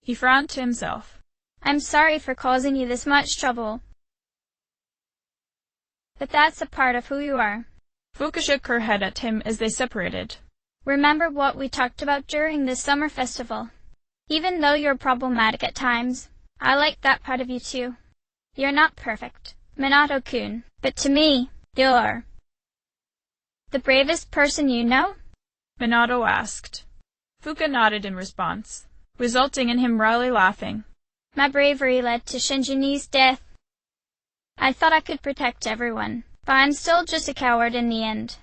He frowned to himself. I'm sorry for causing you this much trouble. But that's a part of who you are. Fuka shook her head at him as they separated. Remember what we talked about during the summer festival. Even though you're problematic at times, I like that part of you too. You're not perfect, Minato-kun, but to me, you're the bravest person you know? Minato asked. Fuka nodded in response, resulting in him wryly laughing. My bravery led to Shinjini's death. I thought I could protect everyone, but I'm still just a coward in the end.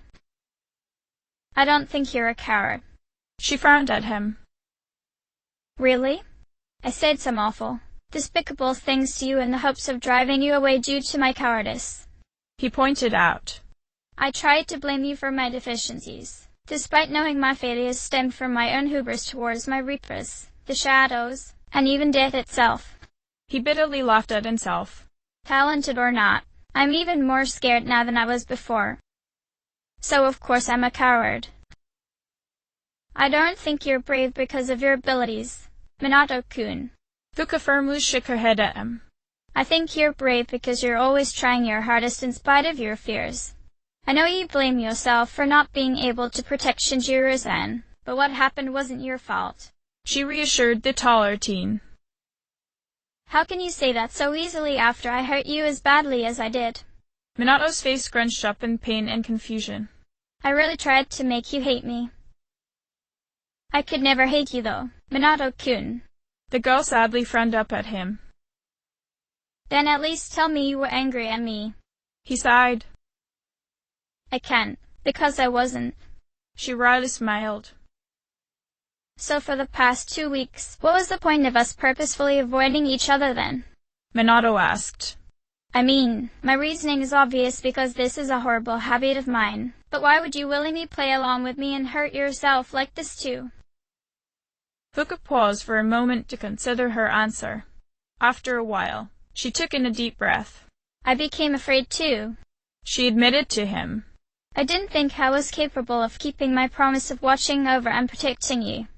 I don't think you're a coward. She frowned at him. Really? I said some awful, despicable things to you in the hopes of driving you away due to my cowardice. He pointed out. I tried to blame you for my deficiencies, despite knowing my failures stemmed from my own hubris towards my Reapers, the Shadows, and even death itself. He bitterly laughed at himself. Talented or not, I'm even more scared now than I was before. So of course I'm a coward. I don't think you're brave because of your abilities, Minato-kun. Fuka firmly shook her head at him. I think you're brave because you're always trying your hardest in spite of your fears. I know you blame yourself for not being able to protect Shinjiro-san, but what happened wasn't your fault. She reassured the taller teen. How can you say that so easily after I hurt you as badly as I did? Minato's face scrunched up in pain and confusion. I really tried to make you hate me. I could never hate you though, Minato-kun. The girl sadly frowned up at him. Then at least tell me you were angry at me. He sighed. I can't, because I wasn't. She wryly smiled. So for the past 2 weeks, what was the point of us purposefully avoiding each other then? Minato asked. I mean, my reasoning is obvious because this is a horrible habit of mine. But why would you willingly play along with me and hurt yourself like this too? Fuka paused for a moment to consider her answer. After a while, she took in a deep breath. I became afraid too. She admitted to him. I didn't think I was capable of keeping my promise of watching over and protecting you.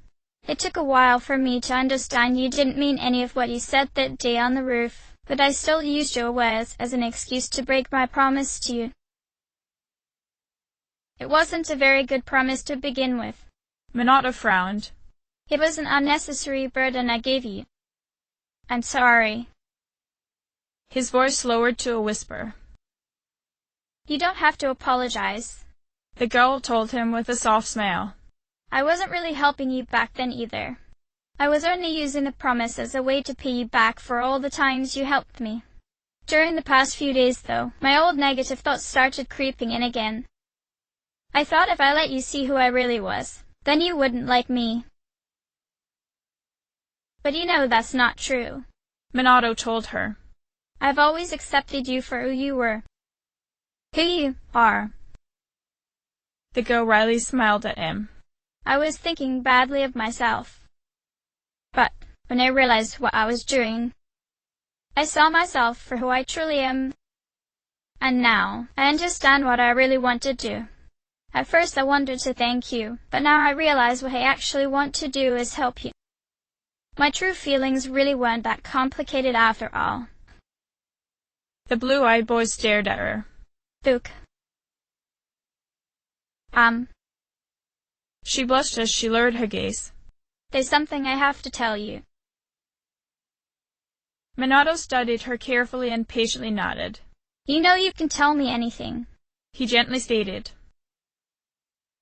It took a while for me to understand you didn't mean any of what you said that day on the roof, but I still used your words as an excuse to break my promise to you. It wasn't a very good promise to begin with. Minato frowned. It was an unnecessary burden I gave you. I'm sorry. His voice lowered to a whisper. You don't have to apologize. The girl told him with a soft smile. I wasn't really helping you back then either. I was only using the promise as a way to pay you back for all the times you helped me. During the past few days, though, my old negative thoughts started creeping in again. I thought if I let you see who I really was, then you wouldn't like me. But you know that's not true. Minato told her. I've always accepted you for who you were. Who you are. The girl wryly smiled at him. I was thinking badly of myself. But when I realized what I was doing, I saw myself for who I truly am. And now I understand what I really want to do. At first I wanted to thank you, but now I realize what I actually want to do is help you. My true feelings really weren't that complicated after all. The blue-eyed boy stared at her. Luke. She blushed as she lowered her gaze. There's something I have to tell you. Minato studied her carefully and patiently nodded. You know you can tell me anything, he gently stated.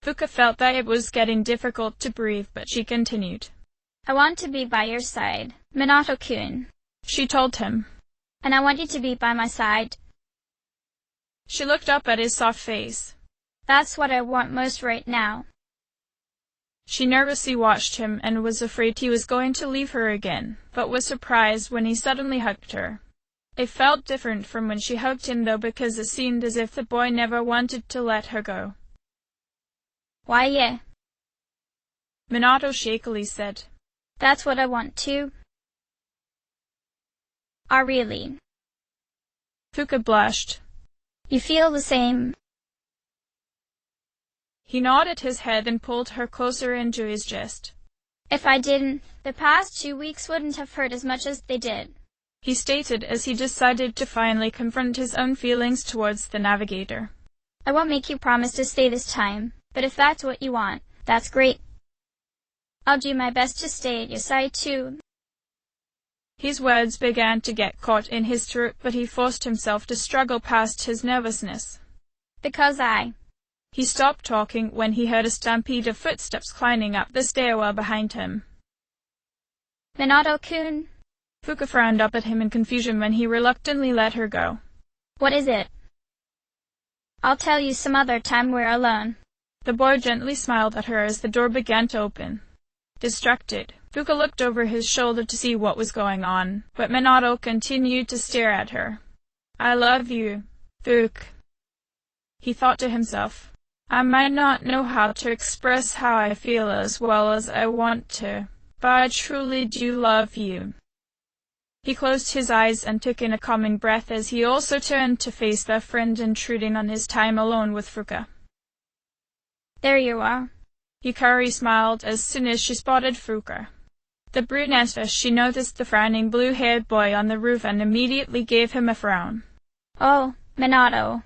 Fuka felt that it was getting difficult to breathe, but she continued. I want to be by your side, Minato-kun, she told him. And I want you to be by my side. She looked up at his soft face. That's what I want most right now. She nervously watched him and was afraid he was going to leave her again, but was surprised when he suddenly hugged her. It felt different from when she hugged him though, because it seemed as if the boy never wanted to let her go. Why, yeah, Minato shakily said. That's what I want too. Ah, really? Fuka blushed. You feel the same? He nodded his head and pulled her closer into his chest. If I didn't, the past 2 weeks wouldn't have hurt as much as they did, he stated as he decided to finally confront his own feelings towards the navigator. I won't make you promise to stay this time, but if that's what you want, that's great. I'll do my best to stay at your side too. His words began to get caught in his throat, but he forced himself to struggle past his nervousness. Because He stopped talking when he heard a stampede of footsteps climbing up the stairwell behind him. Minato-kun? Fuka frowned up at him in confusion when he reluctantly let her go. What is it? I'll tell you some other time we're alone. The boy gently smiled at her as the door began to open. Distracted, Fuka looked over his shoulder to see what was going on, but Minato continued to stare at her. I love you, Fuka, he thought to himself. I might not know how to express how I feel as well as I want to, but I truly do love you. He closed his eyes and took in a calming breath as he also turned to face their friend intruding on his time alone with Fuka. There you are. Yukari smiled as soon as she spotted Fuka. The brunette, as she noticed the frowning blue-haired boy on the roof, and immediately gave him a frown. Oh, Minato.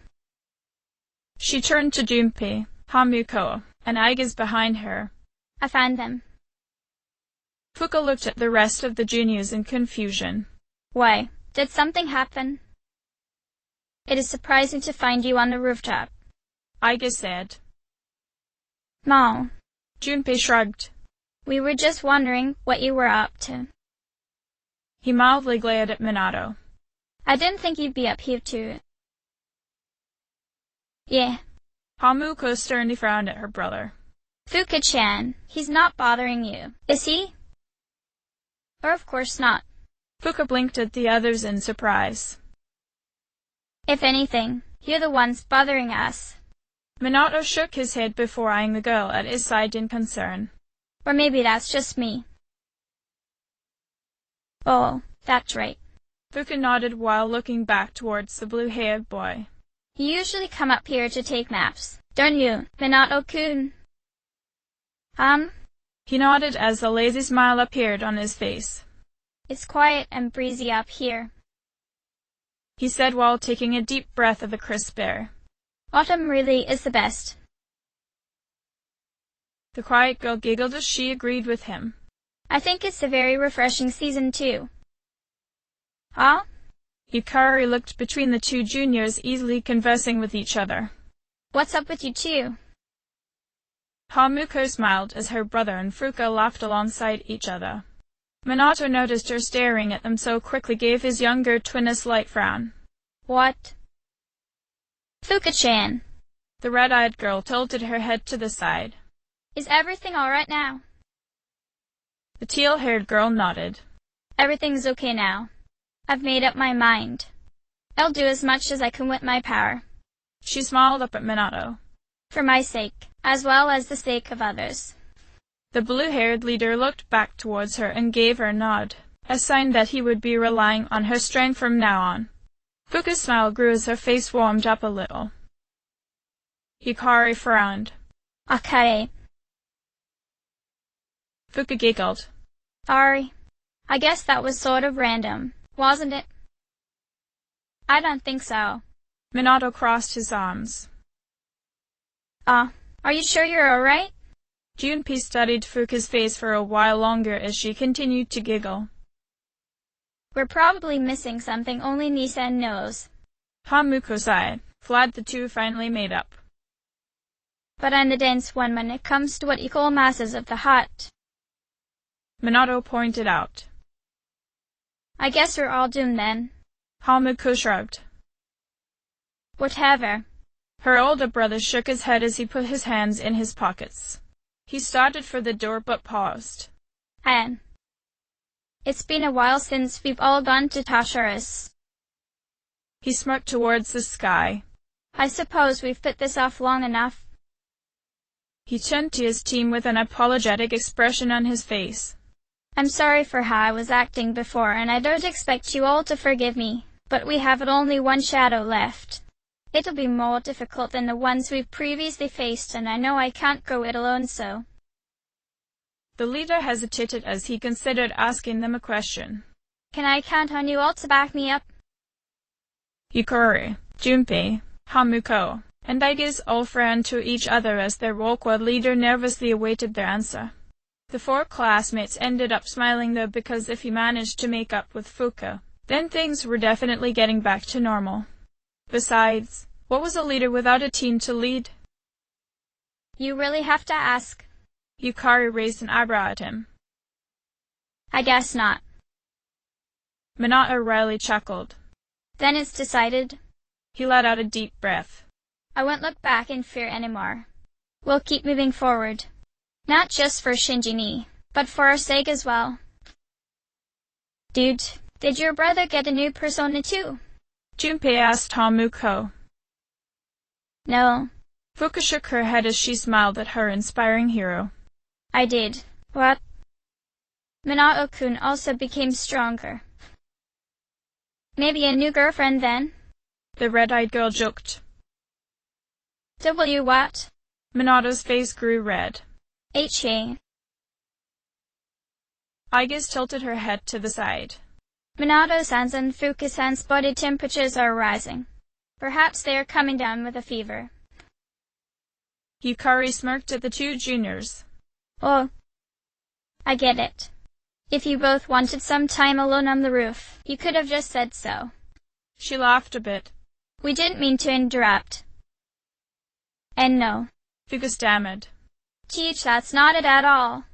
She turned to Junpei, Hamuko, and Aigas behind her. I found them. Fuka looked at the rest of the juniors in confusion. Why, did something happen? It is surprising to find you on the rooftop, Aigas said. No. Junpei shrugged. We were just wondering what you were up to. He mildly glared at Minato. I didn't think you'd be up here too. Yeah. Hamuko sternly frowned at her brother. Fuka-chan, he's not bothering you, is he? Or of course not. Fuka blinked at the others in surprise. If anything, you're the ones bothering us. Minato shook his head before eyeing the girl at his side in concern. Or maybe that's just me. Oh, that's right. Fuka nodded while looking back towards the blue-haired boy. You usually come up here to take naps, don't you, Minato-kun? He nodded as a lazy smile appeared on his face. It's quiet and breezy up here, he said while taking a deep breath of the crisp air. Autumn really is the best. The quiet girl giggled as she agreed with him. I think it's a very refreshing season too. Yukari looked between the two juniors, easily conversing with each other. What's up with you two? Hamuko smiled as her brother and Fuka laughed alongside each other. Minato noticed her staring at them so quickly, gave his younger twin a slight frown. What? Fuka-chan. The red-eyed girl tilted her head to the side. Is everything all right now? The teal-haired girl nodded. Everything's okay now. I've made up my mind. I'll do as much as I can with my power. She smiled up at Minato. For my sake, as well as the sake of others. The blue-haired leader looked back towards her and gave her a nod, a sign that he would be relying on her strength from now on. Fuka's smile grew as her face warmed up a little. Hikari frowned. Okay. Fuka giggled. Sorry. I guess that was sort of random, wasn't it? I don't think so. Minato crossed his arms. Are you sure you're alright? Junpei studied Fuka's face for a while longer as she continued to giggle. We're probably missing something only Nissan knows. Hamuko sighed. Glad the two finally made up. But I'm the dense one when it comes to what equal masses of the heart, Minato pointed out. I guess we're all doomed then. Hamuko shrugged. Whatever. Her older brother shook his head as he put his hands in his pockets. He started for the door but paused. Anne, it's been a while since we've all gone to Tasharis. He smirked towards the sky. I suppose we've put this off long enough. He turned to his team with an apologetic expression on his face. I'm sorry for how I was acting before, and I don't expect you all to forgive me, but we have only one shadow left. It'll be more difficult than the ones we've previously faced, and I know I can't go it alone, so. The leader hesitated as he considered asking them a question. Can I count on you all to back me up? Yukari, Junpei, Hamuko, and Aigis all frowned to each other as their awkward leader nervously awaited their answer. The four classmates ended up smiling though, because if he managed to make up with Fuka, then things were definitely getting back to normal. Besides, what was a leader without a team to lead? You really have to ask. Yukari raised an eyebrow at him. I guess not. Minato wryly chuckled. Then it's decided. He let out a deep breath. I won't look back in fear anymore. We'll keep moving forward. Not just for Shinji-ni, but for our sake as well. Dude, did your brother get a new persona too? Junpei asked Hamuko. No. Fuka shook her head as she smiled at her inspiring hero. I did. What? Minato-kun also became stronger. Maybe a new girlfriend then? The red-eyed girl joked. W what? Minato's face grew red. H-A. Aigis tilted her head to the side. Minato-san's and Fuka-san's body temperatures are rising. Perhaps they are coming down with a fever. Yukari smirked at the two juniors. Oh, I get it. If you both wanted some time alone on the roof, you could have just said so. She laughed a bit. We didn't mean to interrupt. And no. Fuka stammered. Teach, that's not it at all.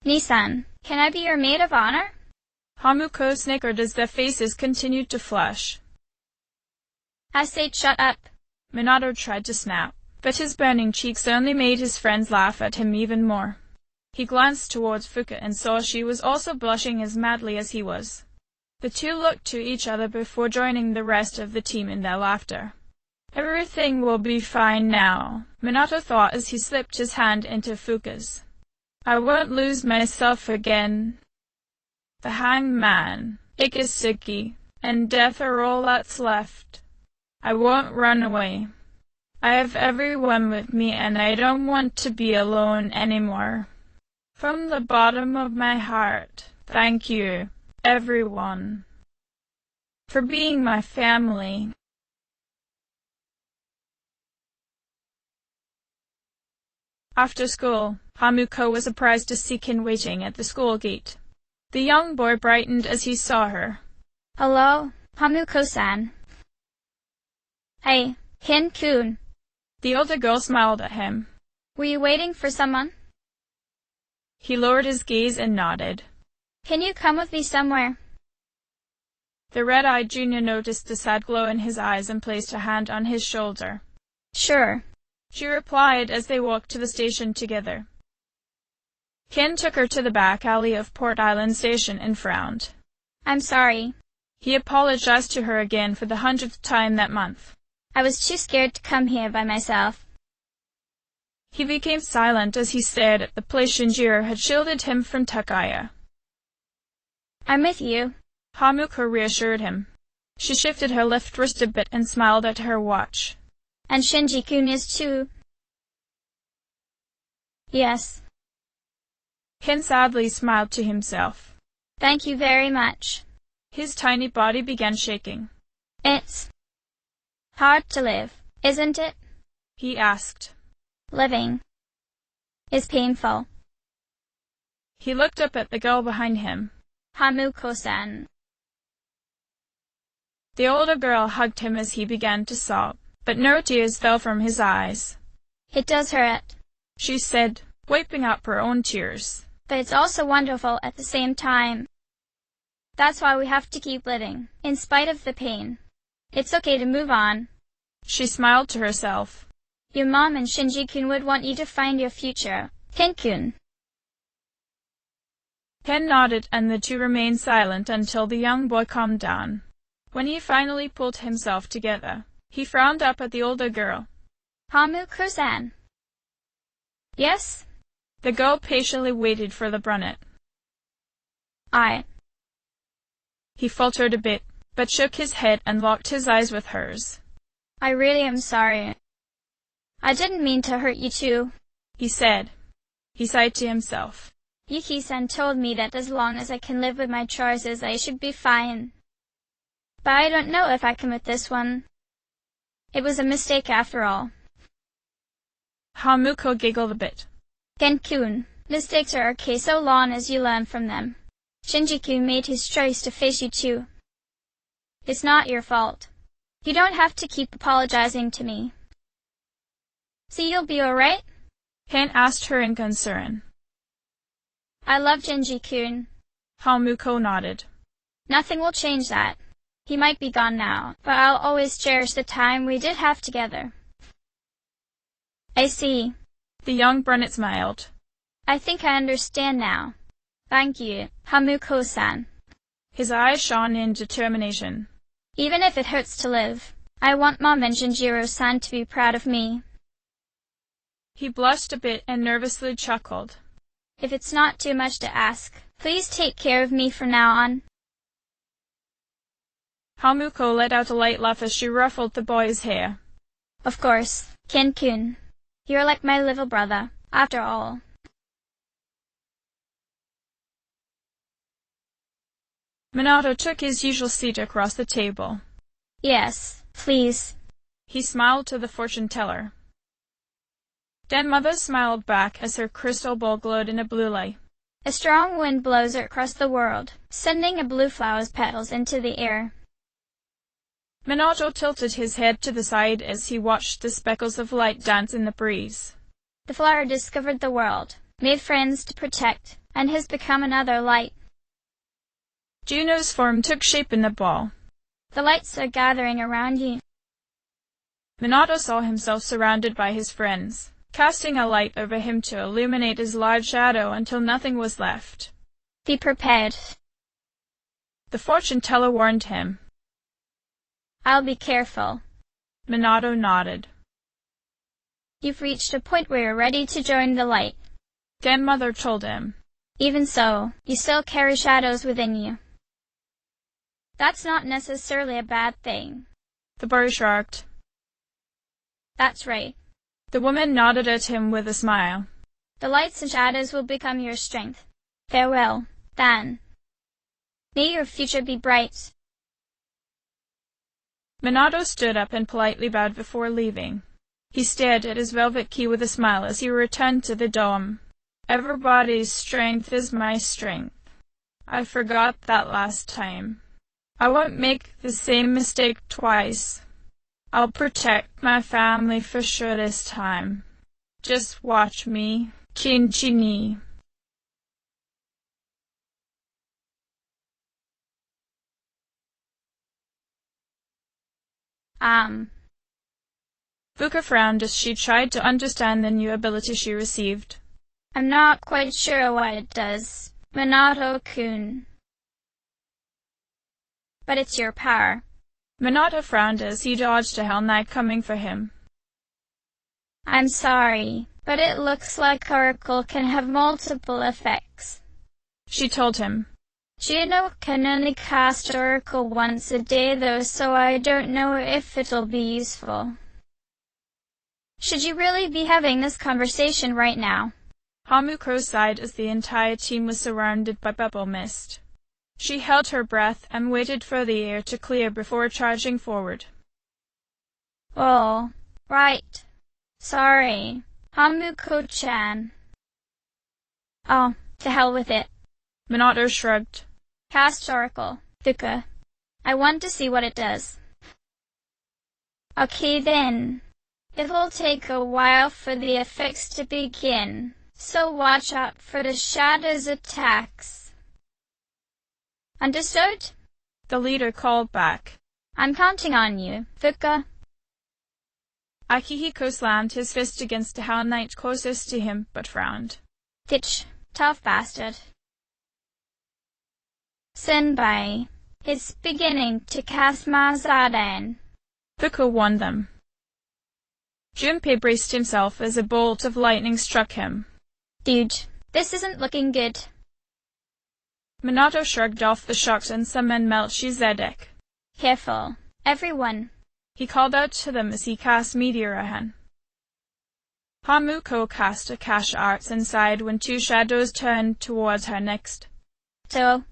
Nissan, can I be your maid of honor? Hamuko snickered as their faces continued to flush. I say shut up. Minato tried to snap, but his burning cheeks only made his friends laugh at him even more. He glanced towards Fuka and saw she was also blushing as madly as he was. The two looked to each other before joining the rest of the team in their laughter. Everything will be fine now, Minato thought as he slipped his hand into Fuka's. I won't lose myself again. The hangman, Ikisugi, and death are all that's left. I won't run away. I have everyone with me and I don't want to be alone anymore. From the bottom of my heart, thank you, everyone, for being my family. After school, Hamuko was surprised to see Kin waiting at the school gate. The young boy brightened as he saw her. Hello, Hamuko-san. Hey, Kin-kun. The older girl smiled at him. Were you waiting for someone? He lowered his gaze and nodded. Can you come with me somewhere? The red-eyed junior noticed the sad glow in his eyes and placed a hand on his shoulder. Sure. She replied as they walked to the station together. Ken took her to the back alley of Port Island Station and frowned. I'm sorry. He apologized to her again for the 100th time that month. I was too scared to come here by myself. He became silent as he stared at the place Shinjiro had shielded him from Takaya. I'm with you. Hamuko reassured him. She shifted her left wrist a bit and smiled at her watch. And Shinji-kun is too. Yes. Ken sadly smiled to himself. Thank you very much. His tiny body began shaking. It's hard to live, isn't it? He asked. Living is painful. He looked up at the girl behind him. Hamuko-san. The older girl hugged him as he began to sob, but no tears fell from his eyes. It does hurt, she said, wiping up her own tears. But it's also wonderful at the same time. That's why we have to keep living, in spite of the pain. It's okay to move on. She smiled to herself. Your mom and Shinji-kun would want you to find your future, Ken-kun. Ken nodded, and the two remained silent until the young boy calmed down. When he finally pulled himself together, he frowned up at the older girl. Hamuko-san. Yes? The girl patiently waited for the brunet. He faltered a bit, but shook his head and locked his eyes with hers. I really am sorry. I didn't mean to hurt you too, he said. He sighed to himself. Yuki-san told me that as long as I can live with my choices, I should be fine. But I don't know if I can with this one. It was a mistake after all. Hamuko giggled a bit. Ken-kun, mistakes are okay so long as you learn from them. Shinji-kun made his choice to face you too. It's not your fault. You don't have to keep apologizing to me. So you'll be alright? Ken asked her in concern. I love Shinji-kun. Hamuko nodded. Nothing will change that. He might be gone now, but I'll always cherish the time we did have together. I see. The young brunet smiled. I think I understand now. Thank you, Hamuko-san. His eyes shone in determination. Even if it hurts to live, I want Mom and Shinjiro-san to be proud of me. He blushed a bit and nervously chuckled. If it's not too much to ask, please take care of me from now on. Hamuko let out a light laugh as she ruffled the boy's hair. Of course, Ken-kun. You're like my little brother, after all. Minato took his usual seat across the table. Yes, please. He smiled to the fortune-teller. Grandmother smiled back as her crystal ball glowed in a blue light. A strong wind blows across the world, sending a blue flower's petals into the air. Minato tilted his head to the side as he watched the speckles of light dance in the breeze. The flower discovered the world, made friends to protect, and has become another light. Juno's form took shape in the ball. The lights are gathering around you. Minato saw himself surrounded by his friends, casting a light over him to illuminate his large shadow until nothing was left. Be prepared. The fortune-teller warned him. I'll be careful. Minato nodded. You've reached a point where you're ready to join the light. Grandmother told him. Even so, you still carry shadows within you. That's not necessarily a bad thing. The boy shrugged. That's right. The woman nodded at him with a smile. The lights and shadows will become your strength. Farewell, then. May your future be bright. Minato stood up and politely bowed before leaving. He stared at his velvet key with a smile as he returned to the dome. Everybody's strength is my strength. I forgot that last time. I won't make the same mistake twice. I'll protect my family for sure this time. Just watch me, Chin-Chin-ni. Fuka frowned as she tried to understand the new ability she received. I'm not quite sure what it does, Minato-kun. But it's your power. Minato frowned as he dodged a Hell Knight coming for him. I'm sorry, but it looks like Oracle can have multiple effects. She told him. Juno can only cast Oracle once a day though, so I don't know if it'll be useful. Should you really be having this conversation right now? Hamuko sighed as the entire team was surrounded by bubble mist. She held her breath and waited for the air to clear before charging forward. Oh, right. Sorry, Hamuko-chan. Oh, to hell with it. Minato shrugged. Cast Oracle. Fuka. I want to see what it does. Okay then. It'll take a while for the effects to begin, so watch out for the shadow's attacks. Understood? The leader called back. I'm counting on you, Fuka. Akihiko slammed his fist against the Hell Knight closest to him, but frowned. Ditch. Tough bastard. Senpai. It's beginning to cast Mazadan. Fuka warned them. Junpei braced himself as a bolt of lightning struck him. Dude, this isn't looking good. Minato shrugged off the shocks and summoned Melchizedek. Careful, everyone. He called out to them as he cast Meteorahan. Hamuko cast Akasha Arts and sighed when two shadows turned towards her next. So,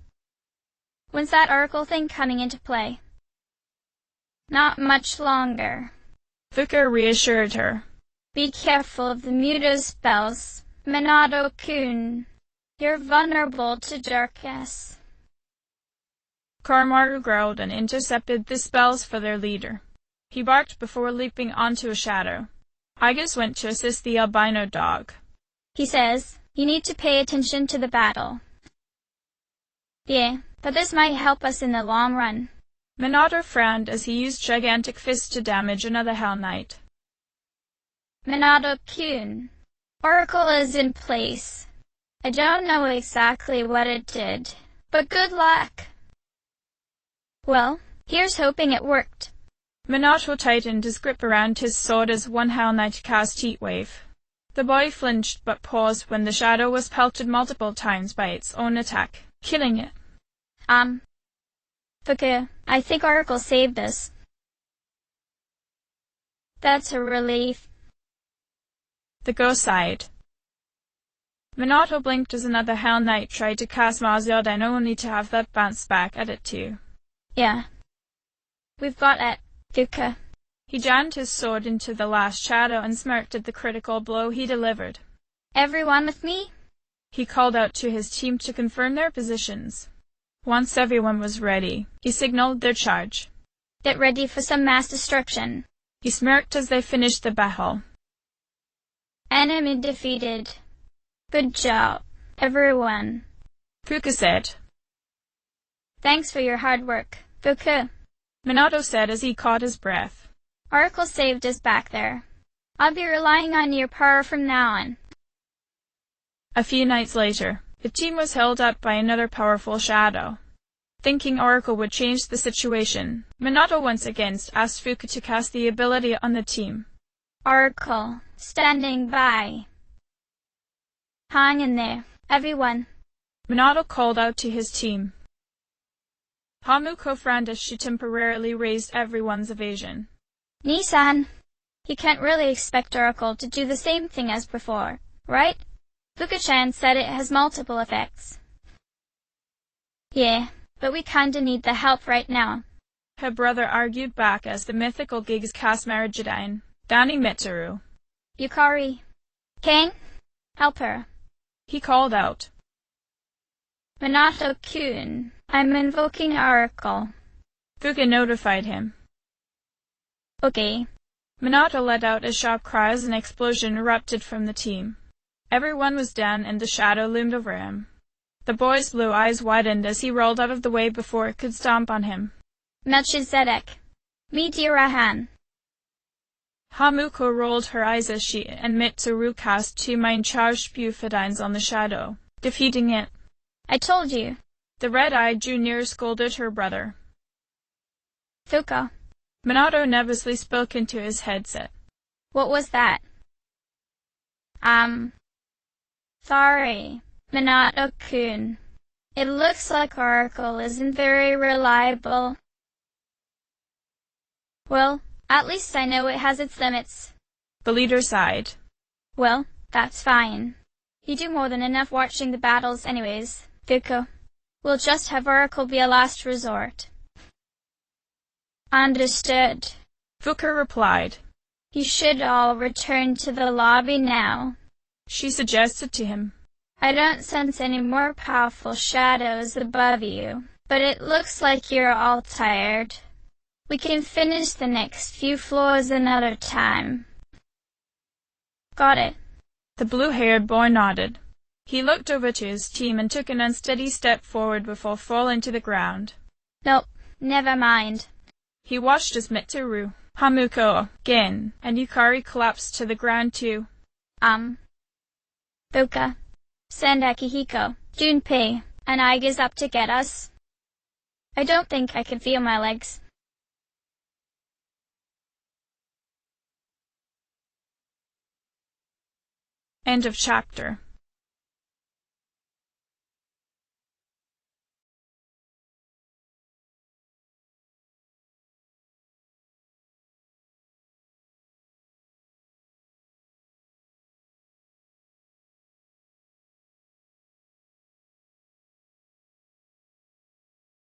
when's that oracle thing coming into play? Not much longer. Fuka reassured her. Be careful of the Muto spells, Minato-kun. You're vulnerable to darkness. Koromaru growled and intercepted the spells for their leader. He barked before leaping onto a shadow. Igus went to assist the albino dog. He says, you need to pay attention to the battle. Yeah, but this might help us in the long run. Minato frowned as he used gigantic fists to damage another Hell Knight. Minato-kun. Oracle is in place. I don't know exactly what it did, but good luck. Well, here's hoping it worked. Minato tightened his grip around his sword as one Hell Knight cast Heat Wave. The boy flinched but paused when the shadow was pelted multiple times by its own attack, killing it. Fuka, I think Oracle saved us. That's a relief. The ghost sighed. Minato blinked as another Hell Knight tried to cast Mazadan only to have that bounce back at it too. Yeah. We've got it, Fuka. He jammed his sword into the last shadow and smirked at the critical blow he delivered. Everyone with me? He called out to his team to confirm their positions. Once everyone was ready, he signaled their charge. Get ready for some mass destruction. He smirked as they finished the battle. Enemy defeated. Good job, everyone. Fuka said. Thanks for your hard work, Fuka. Minato said as he caught his breath. Oracle saved us back there. I'll be relying on your power from now on. A few nights later, the team was held up by another powerful shadow. Thinking Oracle would change the situation, Minato once again asked Fuka to cast the ability on the team. Oracle, standing by. Hang in there, everyone. Minato called out to his team. Hamuko frowned as she temporarily raised everyone's evasion. Nissan, you can't really expect Oracle to do the same thing as before, right? Fuka-chan said it has multiple effects. Yeah, but we kinda need the help right now. Her brother argued back as the mythical gigs cast Marajidine, Danny Mitsuru. Yukari. Kang, help her. He called out. Minato-kun, I'm invoking Oracle. Fuka notified him. Okay. Minato let out a sharp cry as an explosion erupted from the team. Everyone was down and the shadow loomed over him. The boy's blue eyes widened as he rolled out of the way before it could stomp on him. Melchizedek. Meteorahan. Hamuko rolled her eyes as she and Mitsuru cast two mind-charged Bufadines on the shadow, defeating it. I told you. The red-eyed junior scolded her brother. Fuka. Minato nervously spoke into his headset. What was that? Sorry, Minato-kun. It looks like Oracle isn't very reliable. Well, at least I know it has its limits. The leader sighed. Well, that's fine. You do more than enough watching the battles anyways, Fuka. We'll just have Oracle be a last resort. Understood. Fuka replied. You should all return to the lobby now. She suggested to him. I don't sense any more powerful shadows above you, but it looks like you're all tired. We can finish the next few floors another time. Got it. The blue-haired boy nodded. He looked over to his team and took an unsteady step forward before falling to the ground. Nope, never mind. He watched as Mitsuru, Hamuko, Gen, and Yukari collapsed to the ground too. Buka, send Akihiko, Junpei, and Aiga's up to get us. I don't think I can feel my legs. End of chapter.